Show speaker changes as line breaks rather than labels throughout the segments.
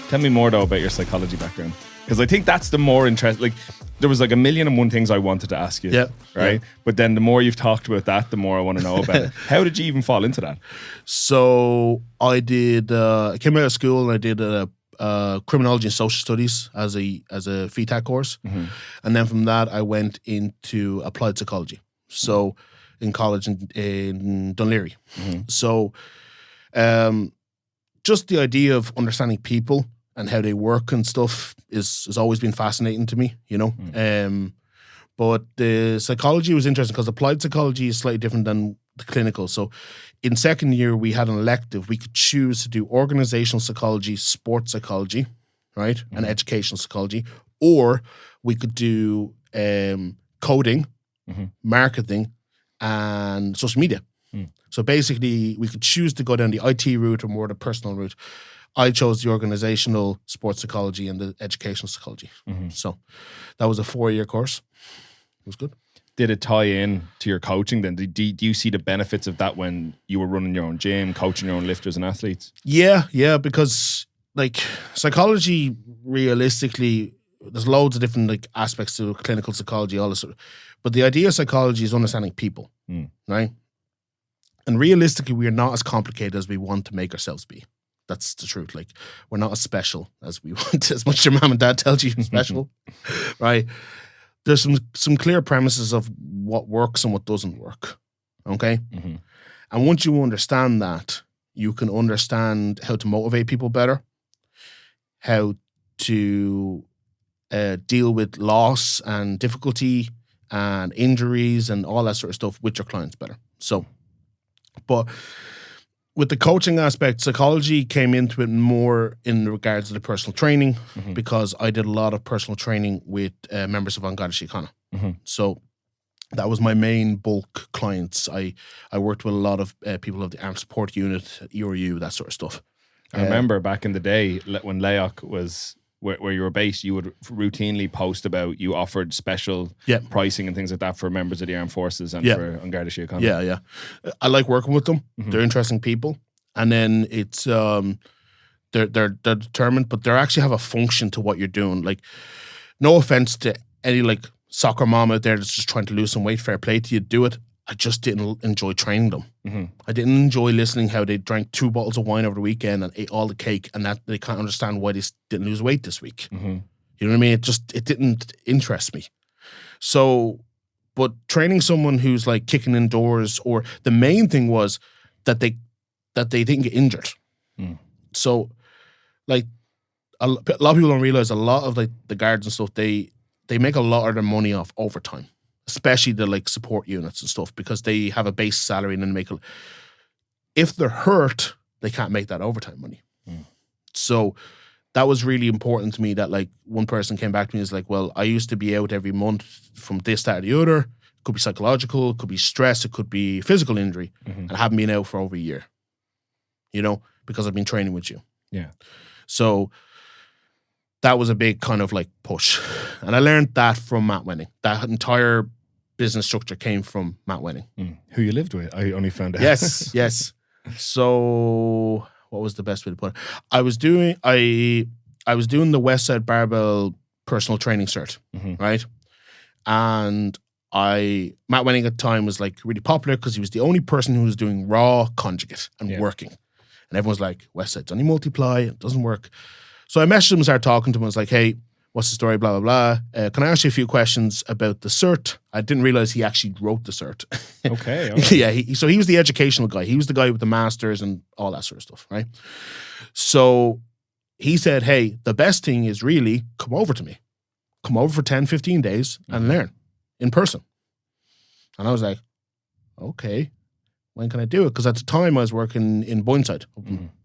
Tell me more though about your psychology background, because I think that's the more interest. Like, there was like a million and one things I wanted to ask you.
Yeah.
Right.
Yeah.
But then the more you've talked about that, the more I want to know about it. How did you even fall into that?
So I came out of school and I did criminology and social studies as a FETAC course.
Mm-hmm.
And then from that, I went into applied psychology. So in college in Dunleary.
Mm-hmm.
So just the idea of understanding people and how they work and stuff has always been fascinating to me, you know. But the psychology was interesting because applied psychology is slightly different than the clinical. So in second year, we had an elective. We could choose to do organizational psychology, sports psychology, right? And educational psychology. Or we could do coding, marketing, and social media. So basically, we could choose to go down the IT route or more the personal route. I chose the organizational sports psychology and the educational psychology. So that was a 4-year course. It was good.
Did it tie in to your coaching then? Do you see the benefits of that when you were running your own gym, coaching your own lifters and athletes?
Yeah, because like psychology, realistically, there's loads of different like aspects to clinical psychology, all this sort of, but the idea of psychology is understanding people, right? And realistically, we are not as complicated as we want to make ourselves be. That's the truth. Like, we're not as special as we want, as much as your mom and dad tells you you're special, right? There's some clear premises of what works and what doesn't work, okay? And once you understand that, you can understand how to motivate people better, how to deal with loss and difficulty and injuries and all that sort of stuff with your clients better. So, but with the coaching aspect, psychology came into it more in regards to the personal training because I did a lot of personal training with members of An Garda Síochána. So that was my main bulk clients. I worked with a lot of people of the Armed Support Unit, ERU, that sort of stuff.
I remember back in the day when Laoch was where you were based, you would routinely post about you offered special pricing and things like that for members of the armed forces and for An Garda Síochána.
Yeah. I like working with them. They're interesting people. And then it's they're determined, but they actually have a function to what you're doing. Like, no offense to any like soccer mom out there that's just trying to lose some weight, fair play to you, do it. I just didn't enjoy training them. I didn't enjoy listening how they drank 2 bottles of wine over the weekend and ate all the cake, and that they can't understand why they didn't lose weight this week. You know what I mean? It didn't interest me. So, but training someone who's like kicking indoors, or the main thing was that they didn't get injured. So, like a lot of people don't realize a lot of like the guards and stuff, they make a lot of their money off overtime. Especially the like support units and stuff, because they have a base salary and then if they're hurt, they can't make that overtime money. So that was really important to me, that like one person came back to me and was like, well, I used to be out every month from this, that, or the other. It could be psychological, it could be stress, it could be physical injury. And I haven't been out for over a year, you know, because I've been training with you.
Yeah.
So that was a big kind of like push. And I learned that from Matt Wenning. That entire business structure came from Matt Wenning.
Who you lived with, I only found out.
Yes. So what was the best way to put it? I was doing the Westside Barbell personal training cert, right? And Matt Wenning at the time was like really popular because he was the only person who was doing raw conjugate and working. And everyone's like, Westside's only multiply, it doesn't work. So I messaged him and started talking to him. I was like, hey, what's the story, blah, blah, blah. Can I ask you a few questions about the cert? I didn't realize he actually wrote the cert.
Okay.
Yeah, so he was the educational guy. He was the guy with the masters and all that sort of stuff, right? So he said, hey, the best thing is really come over to me. Come over for 10, 15 days and learn in person. And I was like, okay, when can I do it? Because at the time I was working in Boyneside.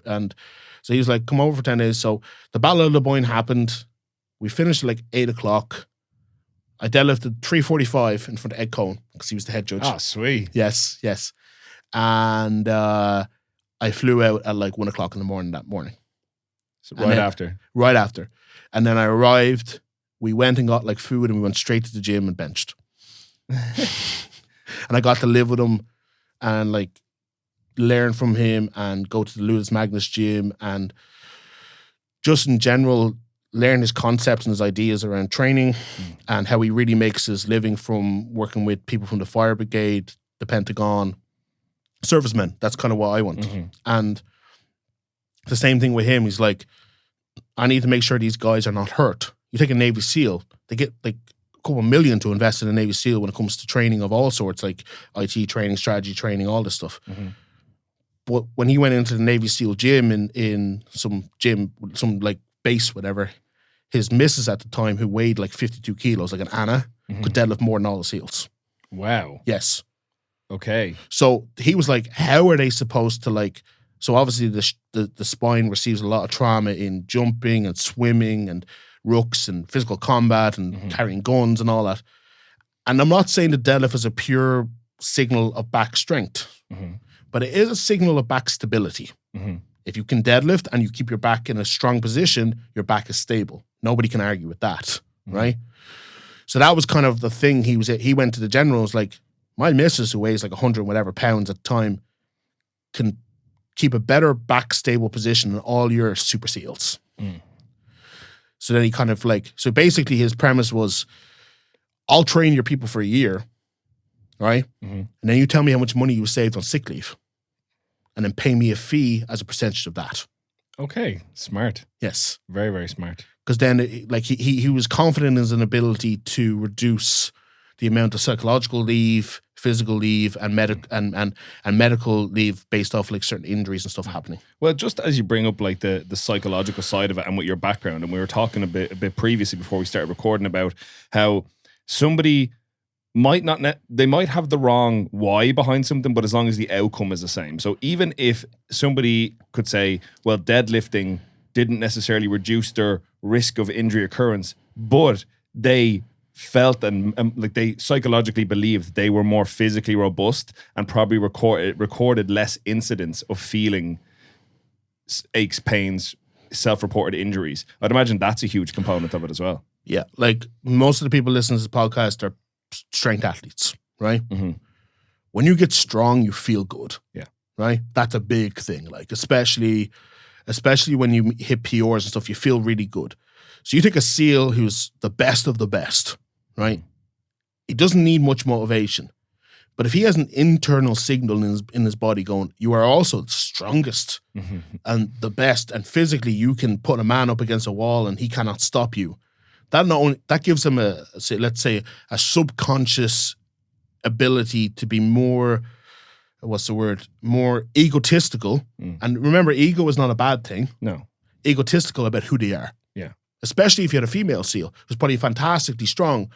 And so he was like, come over for 10 days. So the Battle of the Boyne happened. We finished at like 8 o'clock. I deadlifted 345 in front of Ed Cohen because he was the head judge.
Oh, sweet.
Yes. And I flew out at like 1 o'clock in the morning that morning.
So right after.
And then I arrived. We went and got like food and we went straight to the gym and benched. And I got to live with him and like learn from him and go to the Ludus Magnus gym and just in general, learn his concepts and his ideas around training and how he really makes his living from working with people from the fire brigade, the Pentagon, servicemen. That's kind of what I want. And the same thing with him. He's like, I need to make sure these guys are not hurt. You take a Navy SEAL, they get like a couple million to invest in a Navy SEAL when it comes to training of all sorts, like IT training, strategy training, all this stuff. But when he went into the Navy SEAL gym in some like base, whatever, his missus at the time, who weighed like 52 kilos, like an Anna, could deadlift more than all the SEALs.
Wow.
Yes.
Okay.
So he was like, how are they supposed to like, so obviously the spine receives a lot of trauma in jumping and swimming and rucks and physical combat and carrying guns and all that. And I'm not saying the deadlift is a pure signal of back strength, but it is a signal of back stability. If you can deadlift and you keep your back in a strong position, your back is stable. Nobody can argue with that, right? So that was kind of the thing. He went to the generals like, my missus, who weighs like 100 whatever pounds at the time, can keep a better back stable position than all your super SEALs. So then he kind of like, so basically his premise was, I'll train your people for a year, right? And then you tell me how much money you saved on sick leave, and then pay me a fee as a percentage of that.
Okay, smart.
Yes.
Very, very smart.
Because then like he was confident in his ability to reduce the amount of psychological leave, physical leave, and medical leave based off like certain injuries and stuff happening.
Well, just as you bring up like the psychological side of it and with your background, and we were talking a bit previously before we started recording about how somebody might not they might have the wrong why behind something, but as long as the outcome is the same. So even if somebody could say, well, deadlifting didn't necessarily reduce their risk of injury occurrence, but they felt and like they psychologically believed they were more physically robust and probably recorded less incidents of feeling aches, pains, self-reported injuries. I'd imagine that's a huge component of it as well.
Yeah, like most of the people listening to this podcast are strength athletes, right? When you get strong, you feel good.
Yeah.
Right? That's a big thing. Like especially when you hit PRs and stuff, you feel really good. So you take a SEAL who's the best of the best, right? He doesn't need much motivation. But if he has an internal signal in his body going, you are also the strongest and the best, and physically you can put a man up against a wall and he cannot stop you, that gives him let's say a subconscious ability to be more, more egotistical. And remember, ego is not a bad thing.
No.
Egotistical about who they are.
Yeah.
Especially if you had a female SEAL who's probably fantastically strong,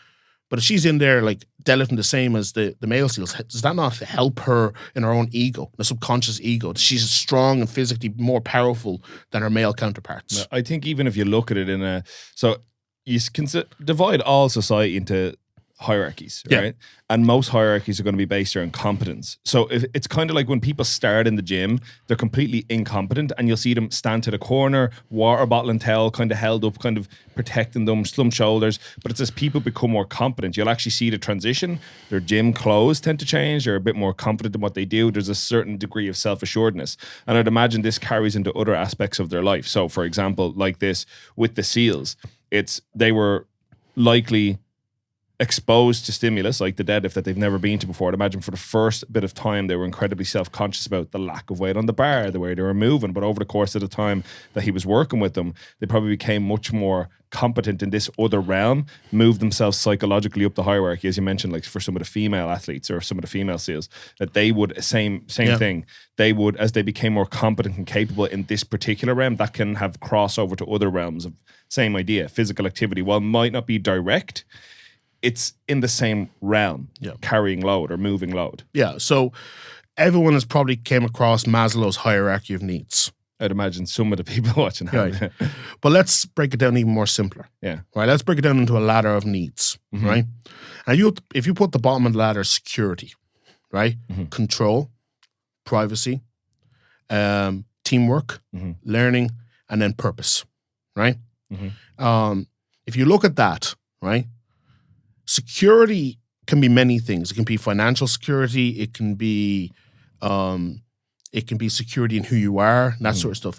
but if she's in there like deadlifting the same as the male SEALs, does that not help her in her own ego, the subconscious ego? She's strong and physically more powerful than her male counterparts.
I think even if you look at it so you can divide all society into hierarchies, right? And most hierarchies are going to be based around competence. So if it's kind of like when people start in the gym, they're completely incompetent, and you'll see them stand to the corner, water bottle and towel kind of held up, kind of protecting them, slumped shoulders. But it's as people become more competent, you'll actually see the transition. Their gym clothes tend to change. They're a bit more confident in what they do. There's a certain degree of self-assuredness. And I'd imagine this carries into other aspects of their life. So for example, like this with the SEALs, they were likely exposed to stimulus like the deadlift that they've never been to before. I'd imagine for the first bit of time they were incredibly self-conscious about the lack of weight on the bar, the way they were moving, but over the course of the time that he was working with them, they probably became much more competent in this other realm, moved themselves psychologically up the hierarchy, as you mentioned, like for some of the female athletes or some of the female SEALs, that they would, same thing, they would, as they became more competent and capable in this particular realm, that can have crossover to other realms of same idea, physical activity. While it might not be direct, it's in the same realm, carrying load or moving load. Yeah, so everyone has probably came across Maslow's hierarchy of needs. I'd imagine some of the people watching have.
Right. But let's break it down even more simpler.
Yeah.
Right, let's break it down into a ladder of needs, right? And if you put the bottom of the ladder, security, right? Control, privacy, teamwork, learning, and then purpose, right? If you look at that, right? Security can be many things. It can be financial security. It can be security in who you are, and that sort of stuff.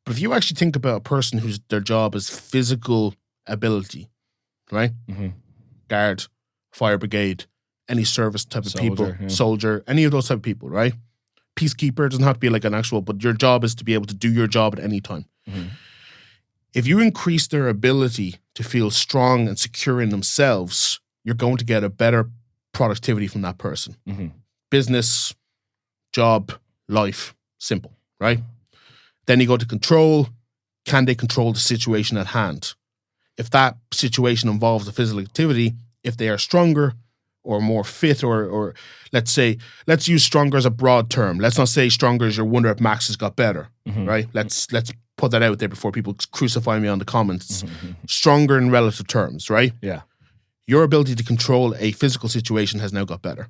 But if you actually think about a person whose their job is physical ability, right? Guard, fire brigade, any service type of people, soldier, any of those type of people, right? Peacekeeper doesn't have to be like an actual, but your job is to be able to do your job at any time. If you increase their ability to feel strong and secure in themselves, you're going to get a better productivity from that person. Business, job, life, simple, right? Then you go to control. Can they control the situation at hand? If that situation involves a physical activity, if they are stronger or more fit, or let's use stronger as a broad term. Let's not say stronger as your wonder if Max has got better, right? Let's put that out there before people crucify me on the comments. Stronger in relative terms, right?
Yeah.
Your ability to control a physical situation has now got better.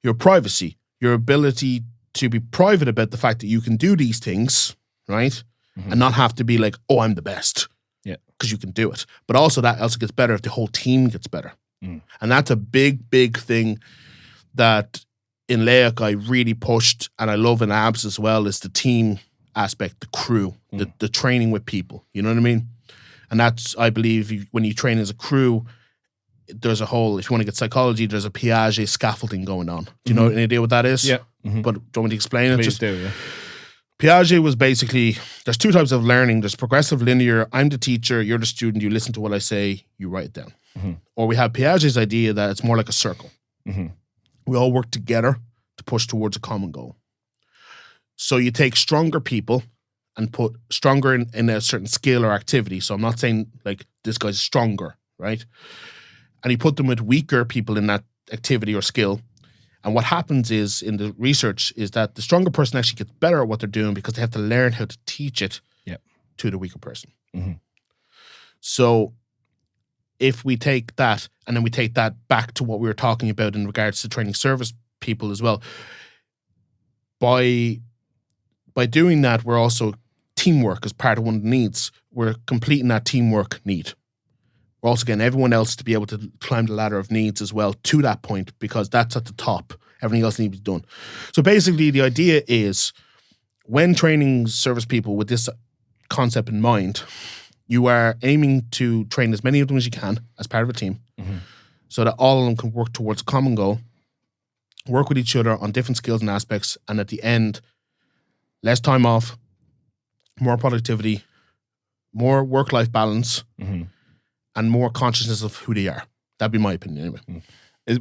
Your privacy, your ability to be private about the fact that you can do these things, right? And not have to be like, oh, I'm the best.
Yeah.
Because you can do it. But also that also gets better if the whole team gets better. And that's a big, big thing that in LAIC I really pushed, and I love in abs as well, is the team aspect, the crew, the training with people. You know what I mean? And that's, I believe, when you train as a crew, there's a whole, if you want to get psychology, there's a Piaget scaffolding going on. Do you know any idea what that is?
Yeah.
But do you want me to explain it?
Please do, yeah.
Piaget was basically, there's two types of learning. There's progressive linear. I'm the teacher, you're the student, you listen to what I say, you write it down. Or we have Piaget's idea that it's more like a circle. We all work together to push towards a common goal. So you take stronger people and put stronger in a certain skill or activity. So I'm not saying like this guy's stronger, right? And you put them with weaker people in that activity or skill. And what happens is, in the research, is that the stronger person actually gets better at what they're doing because they have to learn how to teach it to the weaker person. So if we take that and then we take that back to what we were talking about in regards to training service people as well, by doing that, we're also teamwork as part of one of the needs. We're completing that teamwork need. We're also getting everyone else to be able to climb the ladder of needs as well to that point, because that's at the top. Everything else needs to be done. So basically the idea is, when training service people with this concept in mind, you are aiming to train as many of them as you can as part of a team, so that all of them can work towards a common goal, work with each other on different skills and aspects, and at the end, less time off, more productivity, more work-life balance, and more consciousness of who they are. That'd be my opinion anyway.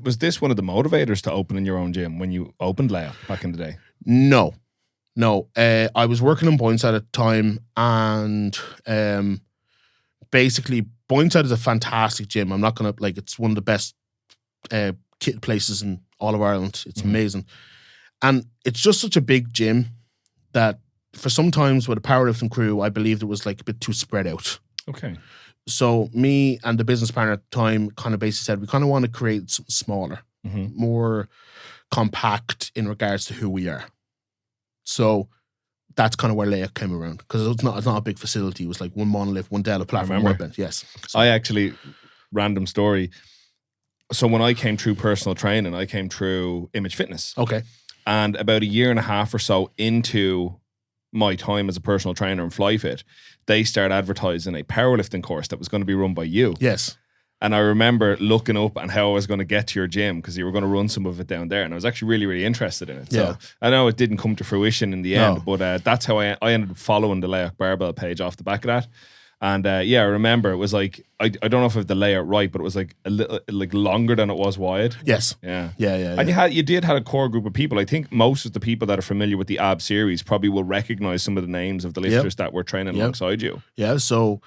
Was this one of the motivators to opening your own gym when you opened LAIC back in the day?
No. I was working in Boyneside at the time, and basically Boyneside is a fantastic gym. I'm not going to, like, it's one of the best kit places in all of Ireland. It's amazing. And it's just such a big gym that for sometimes with a powerlifting crew, I believed it was like a bit too spread out.
Okay.
So me and the business partner at the time kind of basically said, we kind of want to create something smaller, more compact in regards to who we are. So that's kind of where LAIC came around, because it's not a big facility. It was like one monolith, one Dell, a platform, workbench. Yes. So,
I actually, random story. So when I came through personal training, I came through Image Fitness.
Okay.
And about a year and a half or so into my time as a personal trainer in FlyFit, they started advertising a powerlifting course that was going to be run by you.
Yes.
And I remember looking up and how I was going to get to your gym, because you were going to run some of it down there. And I was actually really, really interested in it. So I know it didn't come to fruition in the end, but that's how I ended up following the LAIC Barbell page off the back of that. And I remember it was like, I don't know if I have the layout right, but it was like a little like longer than it was wide.
Yes.
Yeah.
And
you did have a core group of people. I think most of the people that are familiar with the AB series probably will recognize some of the names of the lifters that were training alongside you. Yeah.
So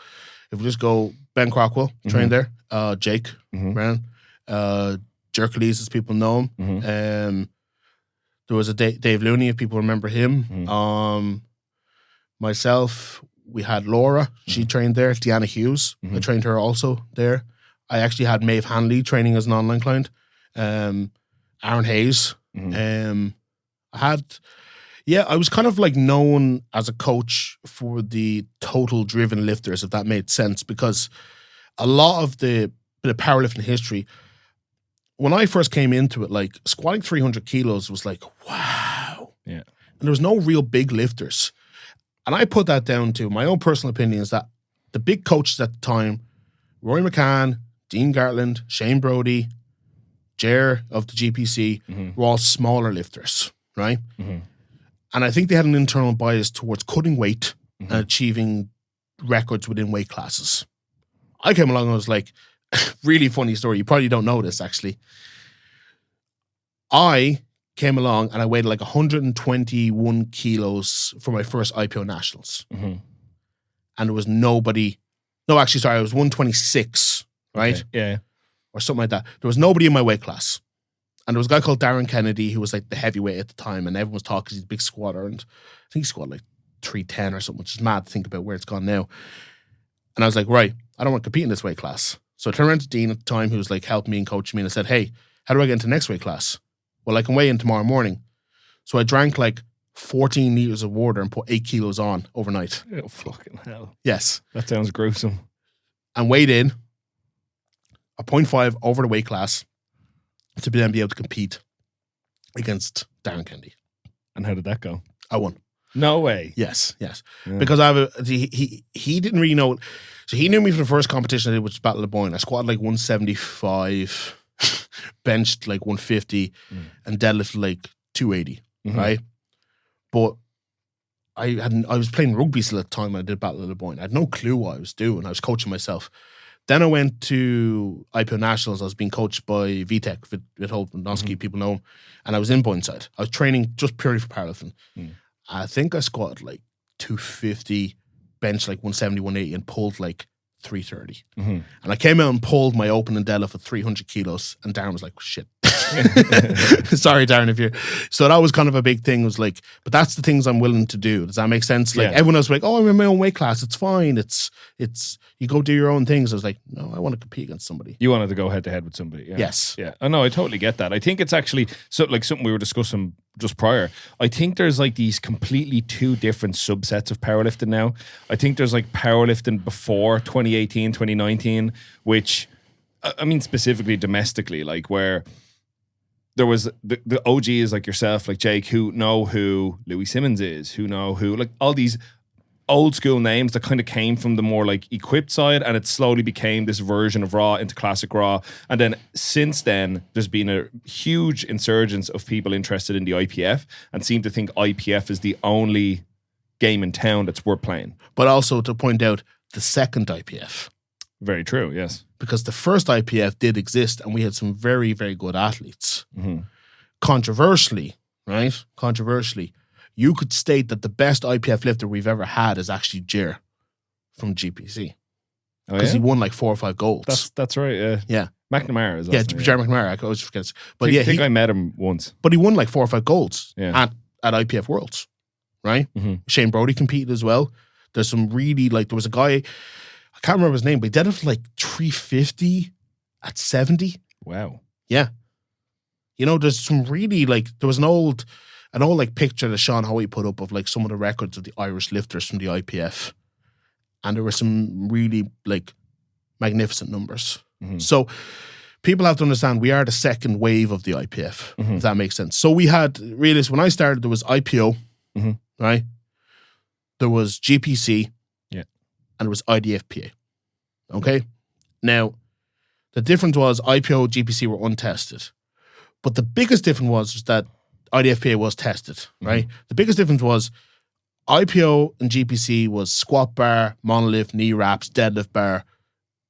if we just go, Ben Crockwell trained there, Jake ran, Jerklees, as people know him. There was a Dave Looney, if people remember him. Myself, we had Laura, she trained there. Deanna Hughes, I trained her also there. I actually had Maeve Hanley training as an online client. Aaron Hayes. I was kind of like known as a coach for the total driven lifters, if that made sense, because a lot of the powerlifting history, when I first came into it, like squatting 300 kilos was like, wow.
Yeah.
And there was no real big lifters. And I put that down to my own personal opinion is that the big coaches at the time, Roy McCann, Dean Gartland, Shane Brody, Jer of the GPC, were all smaller lifters, right? And I think they had an internal bias towards cutting weight and achieving records within weight classes. I came along and was like, really funny story. You probably don't know this, actually. I came along and I weighed like 121 kilos for my first IPO Nationals. And there was nobody. No, actually, sorry, I was 126, right?
Okay. Yeah.
Or something like that. There was nobody in my weight class. And there was a guy called Darren Kennedy who was like the heavyweight at the time, and everyone was talking because he's a big squatter, and I think he squatted like 310 or something, which is mad to think about where it's gone now. And I was like, right, I don't want to compete in this weight class. So I turned around to Dean at the time, who was like helping me and coaching me, and I said, hey, how do I get into the next weight class? Well, I can weigh in tomorrow morning. So I drank like 14 liters of water and put 8 kilos on overnight.
Oh, fucking hell.
Yes.
That sounds gruesome.
And weighed in a 0.5 over the weight class to then be able to compete against Darren Kennedy.
And how did that go?
I won.
No way.
Yes. Yeah.
Because
he didn't really know. So he knew me for the first competition I did, which was Battle of the Boyne. I squatted like 175, benched like 150, and deadlifted like 280, right? But I was playing rugby still at the time when I did Battle of the Boyne. I had no clue what I was doing. I was coaching myself. Then I went to IPO Nationals. I was being coached by VTech, Vithold Bondonsky, people know him. And I was in Boyneside. I was training just purely for powerlifting. I think I squatted like 250, benched like 170, 180, and pulled like 330. And I came out and pulled my opening deadlift at 300 kilos, and Darren was like, shit. Sorry, Darren, if you're... So that was kind of a big thing. It was like, but that's the things I'm willing to do. Does that make sense? Like everyone else was like, oh, I'm in my own weight class. It's fine. It's you go do your own things. I was like, no, I want to compete against somebody.
You wanted to go head to head with somebody. Yeah.
Yes.
Yeah. Oh, no, I totally get that. I think it's actually something we were discussing just prior. I think there's like these completely two different subsets of powerlifting now. I think there's like powerlifting before 2018, 2019, which, I mean, specifically domestically, like where there was the OGs like yourself, like Jake, who know who Louis Simmons is, who know who, like all these old school names that kind of came from the more like equipped side, and it slowly became this version of Raw into classic Raw. And then since then, there's been a huge insurgence of people interested in the IPF and seem to think IPF is the only game in town that's worth playing.
But also to point out the second IPF.
Very true, yes.
Because the first IPF did exist and we had some very, very good athletes. Controversially, right? You could state that the best IPF lifter we've ever had is actually Jer from GPC. Because he won like 4 or 5 golds.
That's right,
yeah.
McNamara is
also, Jer McNamara, I always forget. But
I think I met him once.
But he won like 4 or 5 golds at IPF Worlds, right? Shane Brody competed as well. There's some really, like, there was a guy, I can't remember his name, but he did it for like 350 at 70.
Wow.
Yeah. You know, there's some really, like, there was an old like picture that Sean Hoey put up of like some of the records of the Irish lifters from the IPF. And there were some really like magnificent numbers. So people have to understand we are the second wave of the IPF, if that makes sense. So we had, really, when I started, there was IPO, right? There was GPC, and there was IDFPA. Okay? Now, the difference was IPO, GPC were untested. But the biggest difference was that IDFPA was tested, right? The biggest difference was IPO and GPC was squat bar, monolift, knee wraps, deadlift bar,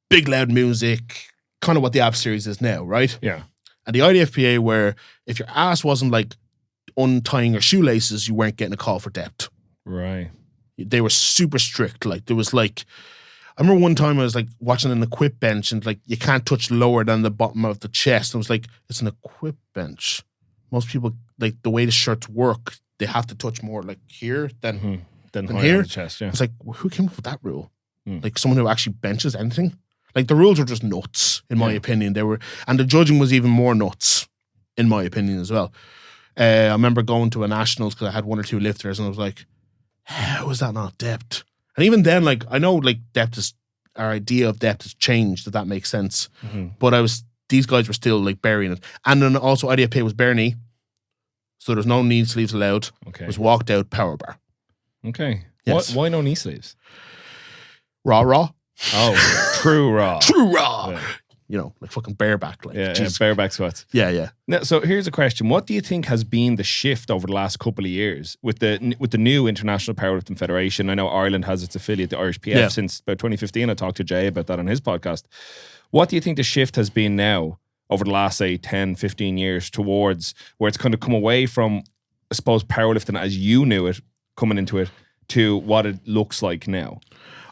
big loud music, kind of what the app series is now, right?
Yeah.
And the IDFPA, where if your ass wasn't like untying your shoelaces, you weren't getting a call for depth.
Right.
They were super strict. Like there was like, I remember one time I was like watching an equip bench and like you can't touch lower than the bottom of the chest. And I was like, it's an equip bench. Most people, like the way the shirts work, they have to touch more like here than here.
The chest, yeah.
It's like, who came up with that rule? Like someone who actually benches anything? Like the rules are just nuts, in my opinion. And the judging was even more nuts, in my opinion as well. I remember going to a nationals because I had 1 or 2 lifters and I was like, how is that not depth? And even then, like, I know like our idea of depth has changed, if that makes sense. But these guys were still like burying it. And then also IDFPA was bare knee. So there's no knee sleeves allowed.
Okay.
It was walked out power bar.
Okay.
Yes.
Why no knee sleeves?
Raw.
Oh, true raw.
True raw.
Yeah.
You know, like fucking bareback. Like,
Yeah,
Jesus.
bareback squats.
Yeah.
Now, so here's a question: what do you think has been the shift over the last couple of years with the new International Powerlifting Federation? I know Ireland has its affiliate, the Irish PF, since about 2015. I talked to Jay about that on his podcast. What do you think the shift has been now over the last, say, 10, 15 years towards where it's kind of come away from, I suppose, powerlifting as you knew it coming into it to what it looks like now?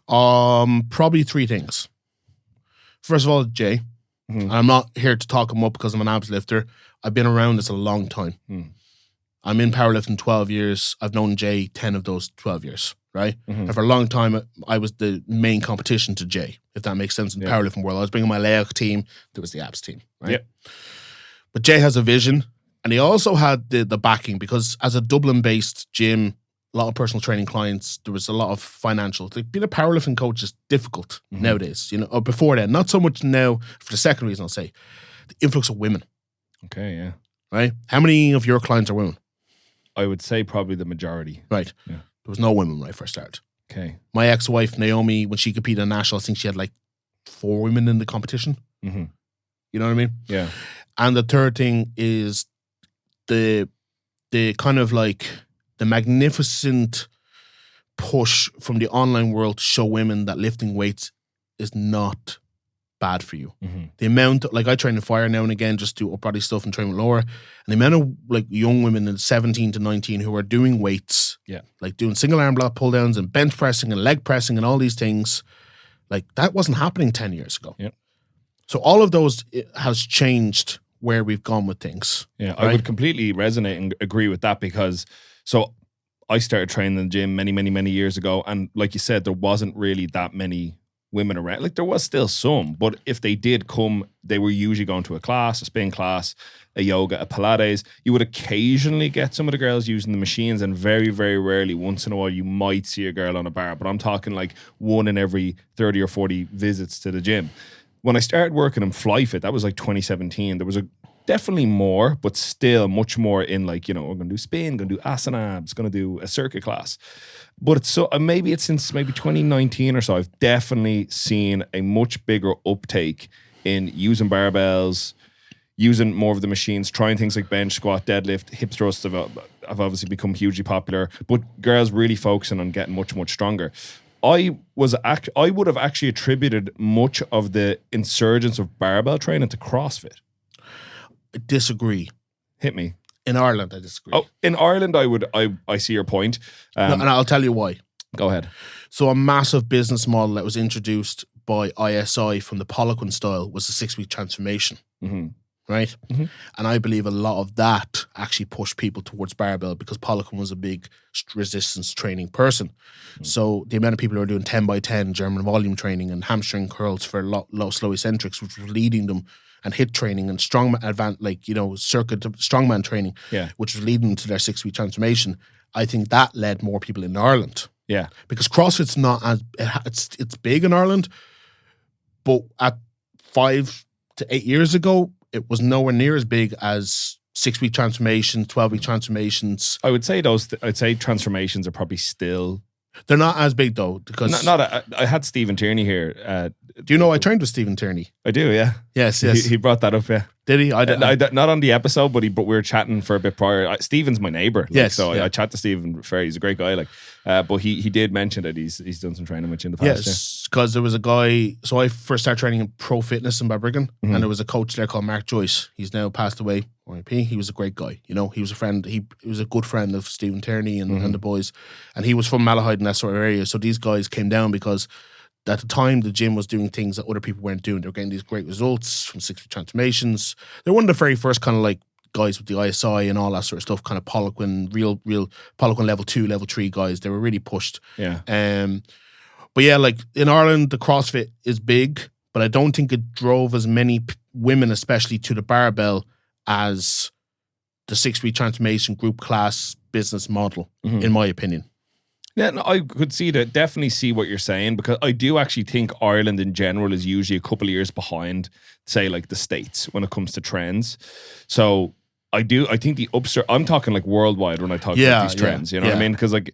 Probably three things. First of all, Jay.
Mm-hmm.
I'm not here to talk him up because I'm an abs lifter. I've been around this a long time. I'm in powerlifting 12 years. I've known Jay 10 of those 12 years, right? And for a long time, I was the main competition to Jay, if that makes sense in the powerlifting world. I was bringing my leg team. There was the abs team, right?
Yep.
But Jay has a vision, and he also had the backing because as a Dublin-based gym, a lot of personal training clients, there was a lot of financial. Like being a powerlifting coach is difficult nowadays, you know, or before then. Not so much now, for the second reason I'll say, the influx of women.
Okay, yeah.
Right? How many of your clients are women?
I would say probably the majority.
Right.
Yeah.
There was no women when I first started.
Okay.
My ex-wife, Naomi, when she competed in nationals, I think she had like 4 women in the competition.
Mm-hmm.
You know what I mean?
Yeah.
And the third thing is the kind of like the magnificent push from the online world to show women that lifting weights is not bad for you. The amount, like I train in fire now and again, just do upper body stuff and train with Laura, and the amount of like young women in 17 to 19 who are doing weights, like doing single arm block pull downs and bench pressing and leg pressing and all these things, like that wasn't happening 10 years ago.
Yeah.
So all of those has changed where we've gone with things.
Yeah,
right?
I would completely resonate and agree with that because so I started training in the gym many years ago, and like you said, there wasn't really that many women around. Like there was still some, but if they did come, they were usually going to a class, a spin class, a yoga, a Pilates. You would occasionally get some of the girls using the machines, and very, very rarely, once in a while, you might see a girl on a bar, but I'm talking like 1 in every 30 or 40 visits to the gym. When I started working in FlyFit, that was like 2017, there was definitely more, but still much more in like, you know, we're going to do spin, going to do asana abs, going to do a circuit class. But it's so, maybe it's since maybe 2019 or so, I've definitely seen a much bigger uptake in using barbells, using more of the machines, trying things like bench, squat, deadlift, hip thrusts have obviously become hugely popular, but girls really focusing on getting much stronger. I would have actually attributed much of the insurgence of barbell training to CrossFit.
I disagree.
Hit me.
In Ireland, I disagree.
Oh, in Ireland, I see your point.
And I'll tell you why.
Go ahead.
So a massive business model that was introduced by ISI from the Poliquin style was the 6-week transformation. Right? And I believe a lot of that actually pushed people towards barbell because Poliquin was a big resistance training person. So the amount of people who are doing 10 by 10 German volume training and hamstring curls for low slow eccentrics, which was leading them, and HIIT training and strongman, like, you know, circuit strongman training, which was leading to their 6-week transformation. I think that led more people in Ireland. Yeah. Because CrossFit's not as, it's big in Ireland, but at 5 to 8 years ago, it was nowhere near as big as 6-week transformations, 12-week transformations.
I would say I'd say transformations are probably still.
They're not as big though, because
I had Stephen Tierney here.
Do you know I trained with Stephen Tierney?
I do, yeah.
Yes.
He brought that up, yeah.
Did he?
Not on the episode, but we were chatting for a bit prior. Stephen's my neighbour. I chat to Stephen fair. He's a great guy. But he did mention that he's done some training with you in the past.
Yes, because there was a guy. So I first started training in Pro Fitness in Balbriggan, and there was a coach there called Mark Joyce. He's now passed away. RIP. He was a great guy. You know, he was a friend. He was a good friend of Stephen Tierney and the boys, and he was from Malahide and that sort of area. So these guys came down because at the time, the gym was doing things that other people weren't doing. They were getting these great results from 6-week transformations. They're one of the very first kind of like guys with the ISI and all that sort of stuff, kind of Poliquin, real Poliquin level 2, level 3 guys. They were really pushed.
Yeah.
But yeah, like in Ireland, the CrossFit is big, but I don't think it drove as many women, especially to the barbell, as the 6-week transformation group class business model, in my opinion.
Yeah, no, I could definitely see what you're saying, because I do actually think Ireland in general is usually a couple of years behind, say, like the States when it comes to trends. So I think the upstart, I'm talking like worldwide when I talk about these trends, you know what I mean? Because like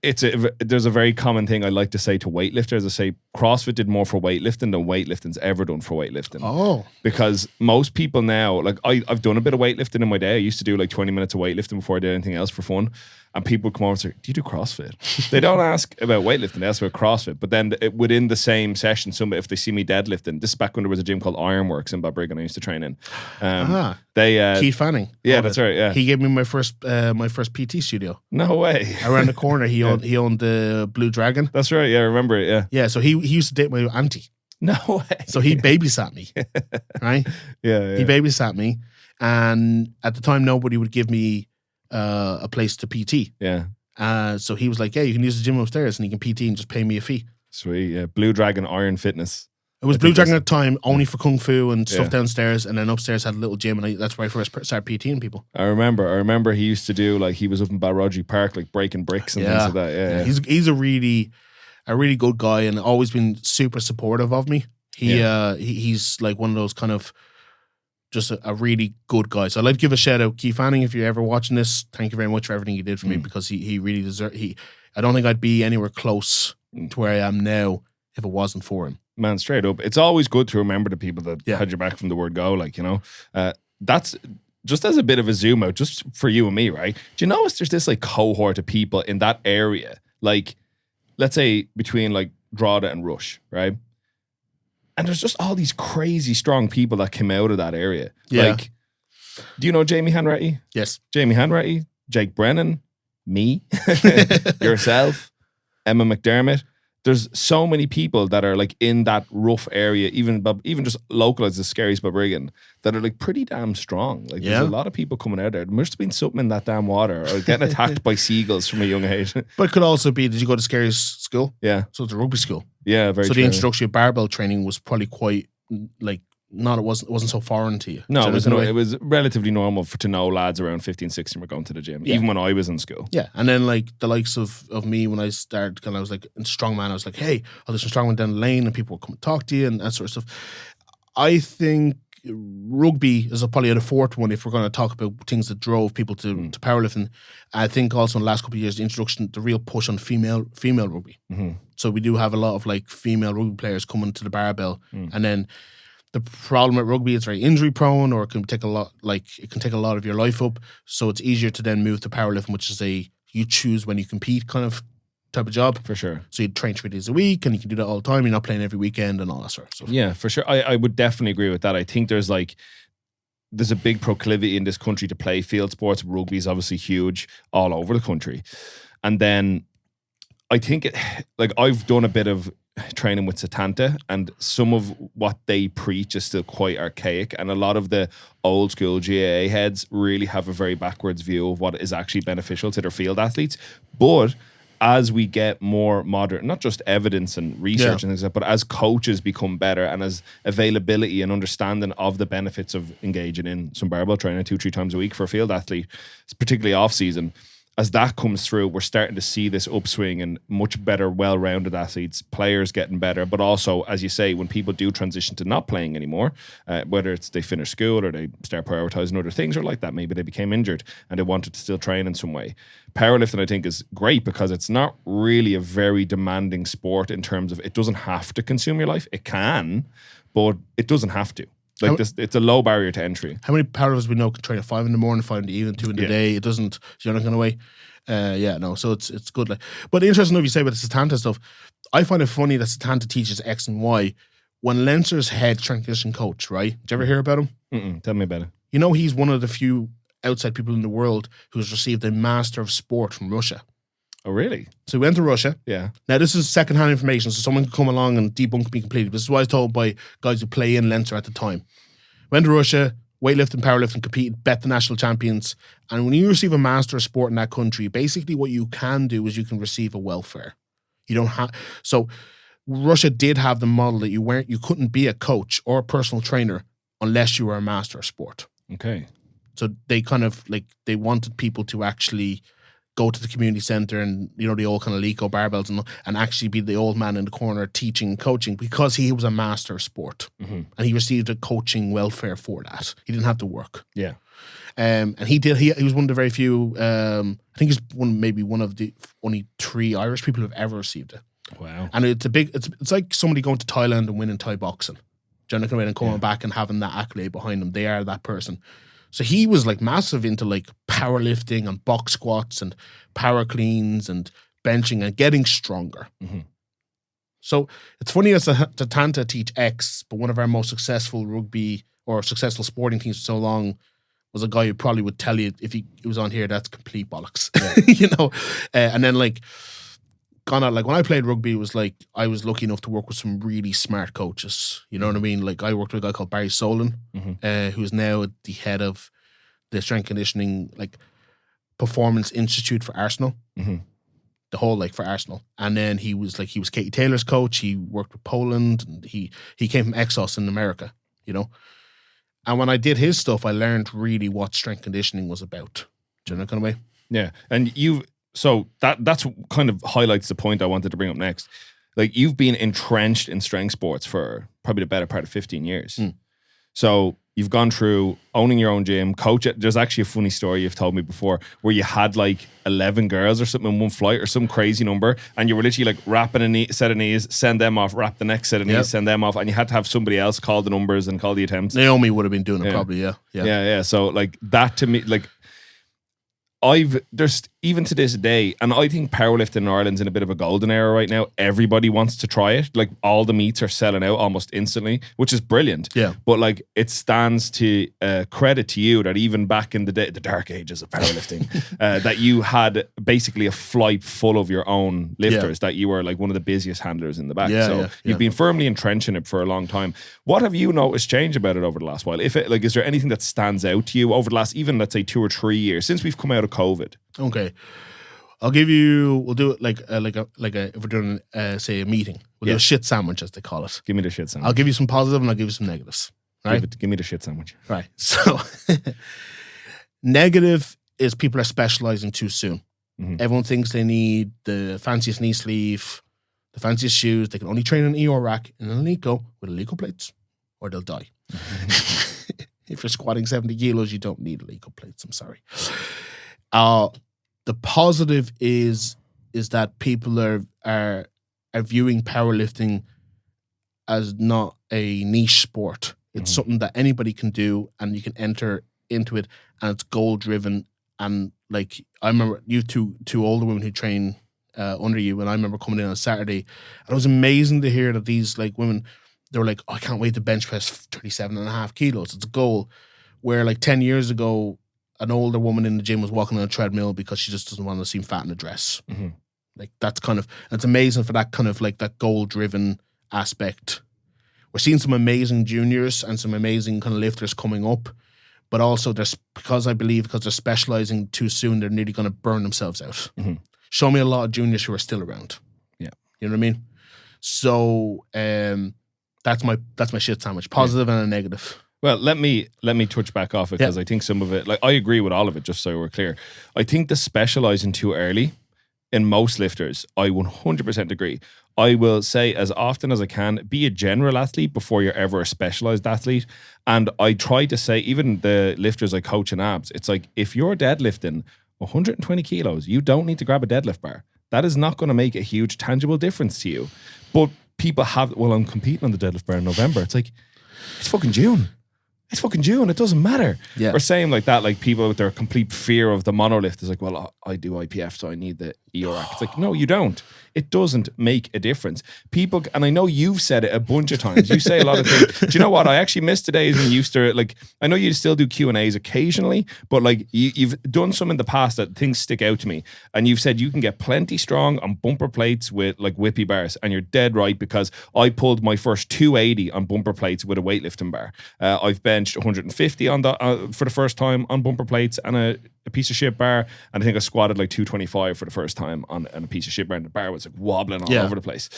there's a very common thing I like to say to weightlifters. I say CrossFit did more for weightlifting than weightlifting's ever done for weightlifting.
Oh.
Because most people now, like I've done a bit of weightlifting in my day. I used to do like 20 minutes of weightlifting before I did anything else for fun. And people come over and say, do you do CrossFit? They don't ask about weightlifting, they ask about CrossFit. But then within the same session, if they see me deadlifting, this is back when there was a gym called Ironworks in Balbriggan I used to train in.
Keith Fanning.
Yeah, that's right. Yeah,
he gave me my first PT studio.
No way.
Around the corner, he owned the Blue Dragon.
That's right. Yeah, I remember it. Yeah.
Yeah. So he used to date my auntie.
No way.
So he babysat me. Right.
Yeah.
He babysat me, and at the time, nobody would give me a place to PT.
Yeah.
So he was like, "Yeah, you can use the gym upstairs, and you can PT and just pay me a fee."
Sweet. Yeah. Blue Dragon Iron Fitness.
It was Blue Dragon at the time, only for kung fu and stuff downstairs, and then upstairs had a little gym, and that's where I first started PTing people.
I remember he used to do, like, he was up in Balrodry Park, like breaking bricks and things like that. Yeah.
He's a really good guy, and always been super supportive of me. He's like one of those kind of just a really good guy. So I'd like to give a shout out, Keith Fanning, if you're ever watching this. Thank you very much for everything you did for me, because he really deserved. I don't think I'd be anywhere close to where I am now if it wasn't for him.
Man, straight up. It's always good to remember the people that had your back from the word go, like, you know. That's just as a bit of a zoom out, just for you and me, right? Do you notice there's this like cohort of people in that area, like, let's say between like Drogheda and Rush, right? And there's just all these crazy strong people that came out of that area.
Yeah.
Like, do you know Jamie Hanratty?
Yes.
Jamie Hanratty, Jake Brennan, me, yourself, Emma McDermott. There's so many people that are like in that rough area, even just localized as scary as Balbriggan, that are like pretty damn strong. Like there's a lot of people coming out there. There must have been something in that damn water, or getting attacked by seagulls from a young age.
But it could also be, did you go to Scary's school?
Yeah.
So it's a rugby school.
Yeah, very
So
true.
the introductory barbell training was probably quite like, it wasn't so foreign to you.
No, it was relatively normal to know lads around 15, 16 were going to the gym, even when I was in school.
Yeah, and then like the likes of me, when I started, I was like in strongman, I was like, hey, I'll do some strongman down the lane, and people will come and talk to you and that sort of stuff. I think rugby is probably the fourth one if we're going to talk about things that drove people to powerlifting. I think also in the last couple of years, the introduction, the real push on female rugby. Mm-hmm. So we do have a lot of like female rugby players coming to the barbell, and then the problem with rugby, it's very injury prone, or it can take a lot of your life up. So it's easier to then move to powerlifting, which is you choose when you compete kind of type of job.
For sure.
So you train 3 days a week, and you can do that all the time. You're not playing every weekend and all that sort of stuff.
Yeah, for sure. I would definitely agree with that. I think there's a big proclivity in this country to play field sports. Rugby is obviously huge all over the country. And then I think I've done a bit of training with Setanta, and some of what they preach is still quite archaic, and a lot of the old school GAA heads really have a very backwards view of what is actually beneficial to their field athletes. But as we get more modern, not just evidence and research and things like that, but as coaches become better, and as availability and understanding of the benefits of engaging in some barbell training 2-3 times a week for a field athlete, particularly off season, as that comes through, we're starting to see this upswing and much better, well-rounded athletes, players getting better. But also, as you say, when people do transition to not playing anymore, whether it's they finish school or they start prioritizing other things or like that, maybe they became injured and they wanted to still train in some way. Powerlifting, I think, is great because it's not really a very demanding sport in terms of it doesn't have to consume your life. It can, but it doesn't have to. It's a low barrier to entry.
How many powerlifters we know can train at 5 in the morning, 5 in the evening, 2 in the day? It doesn't, you're not going away. So it's good. But interesting enough, you say about the Setanta stuff. I find it funny that Setanta teaches X and Y. When Leinster's head strength conditioning coach, right? Did you ever hear about him?
Tell me about it.
You know, he's one of the few outside people in the world who's received a Master of Sport from Russia.
Oh, really?
So he went to Russia.
Yeah.
Now, this is secondhand information, so someone can come along and debunk me completely. This is what I was told by guys who play in Leinster at the time. Went to Russia, weightlifting, powerlifting, competed, bet the national champions. And when you receive a Master of Sport in that country, basically what you can do is you can receive a welfare. You don't have... So Russia did have the model that you couldn't be a coach or a personal trainer unless you were a Master of Sport.
Okay.
So they kind of they wanted people to actually go to the community center and, you know, the old kind of Lico barbells and actually be the old man in the corner teaching and coaching, because he was a master of sport and he received a coaching welfare for that. He didn't have to work.
Yeah.
And he was one of the very few, I think he's one of the only 3 Irish people who've ever received it.
Wow.
And it's like somebody going to Thailand and winning Thai boxing. Jonathan and coming back and having that accolade behind them. They are that person. So he was like massive into like powerlifting and box squats and power cleans and benching and getting stronger. So it's funny as to Tanta teach X, but one of our most successful rugby or successful sporting teams for so long was a guy who probably would tell you if he was on here, that's complete bollocks. You know? And then like gone out, like when I played rugby, it was like I was lucky enough to work with some really smart coaches. You know what I mean? Like I worked with a guy called Barry Solon, who's now the head of the strength conditioning like performance institute for Arsenal. The whole like for Arsenal. And then he was Katie Taylor's coach. He worked with Poland and he came from Exos in America, you know. And when I did his stuff, I learned really what strength conditioning was about. Do you know that kind of way?
Yeah. And so that's kind of highlights the point I wanted to bring up next. Like you've been entrenched in strength sports for probably the better part of 15 years. So you've gone through owning your own gym, coach. There's actually a funny story you've told me before where you had like 11 girls or something in one flight or some crazy number, and you were literally like wrapping a set of knees, send them off, wrap the next set of knees, send them off, and you had to have somebody else call the numbers and call the attempts.
Naomi would have been doing it probably, yeah.
So like that to me, like there's even to this day, and I think powerlifting in Ireland's in a bit of a golden era right now. Everybody wants to try it. Like all the meets are selling out almost instantly, which is brilliant.
Yeah.
But like it stands to credit to you that even back in the day, the dark ages of powerlifting, that you had basically a flight full of your own lifters, that you were like one of the busiest handlers in the back. You've been firmly entrenched in it for a long time. What have you noticed change about it over the last while? If it like, is there anything that stands out to you over the last, even let's say 2 or 3 years since we've come out of COVID?
Okay, we'll do it like if we're doing say a meeting, we'll do a shit sandwich as they call it.
Give me the shit sandwich.
I'll give you some positive and I'll give you some negatives. Right?
Give me the shit sandwich.
Right. So negative is people are specializing too soon. Everyone thinks they need the fanciest knee sleeve, the fanciest shoes. They can only train an EO rack in an Lico with Lico plates, or they'll die. If you're squatting 70 kilos, you don't need Lico plates. I'm sorry. The positive is that people are viewing powerlifting as not a niche sport. It's something that anybody can do, and you can enter into it, and it's goal driven. And like I remember you two older women who train under you, and I remember coming in on a Saturday, and it was amazing to hear that these like women, they were like, oh, I can't wait to bench press 37.5 kilos. It's a goal. Where like 10 years ago, an older woman in the gym was walking on a treadmill because she just doesn't want to seem fat in a dress. Like that's kind of, it's amazing for that kind of like that goal-driven aspect. We're seeing some amazing juniors and some amazing kind of lifters coming up, but also because they're specializing too soon, they're nearly going to burn themselves out. Show me a lot of juniors who are still around. Yeah. You know what I mean? So that's my shit sandwich, positive and a negative.
Well, let me touch back off it because I think some of it, like I agree with all of it, just so we're clear. I think the specializing too early in most lifters, I 100% agree. I will say as often as I can, be a general athlete before you're ever a specialized athlete. And I try to say, even the lifters I coach in abs, it's like if you're deadlifting 120 kilos, you don't need to grab a deadlift bar. That is not going to make a huge tangible difference to you. But people I'm competing on the deadlift bar in November. It's like, it's fucking June. It's fucking June. It doesn't matter. Yeah. We're saying like that, like people with their complete fear of the monolift is like, well, I do IPF, so I need the EO rack. It's like, no, you don't. It doesn't make a difference. People, and I know you've said it a bunch of times. You say a lot of things. Do you know what? I actually miss the days when you used to, like, I know you still do Q&As occasionally, but like you've done some in the past that things stick out to me. And you've said you can get plenty strong on bumper plates with like whippy bars. And you're dead right, because I pulled my first 280 on bumper plates with a weightlifting bar. I've benched 150 on the for the first time on bumper plates and a piece of shit bar, and I think I squatted like 225 for the first time on a piece of shit bar, and the bar was like wobbling all over the place.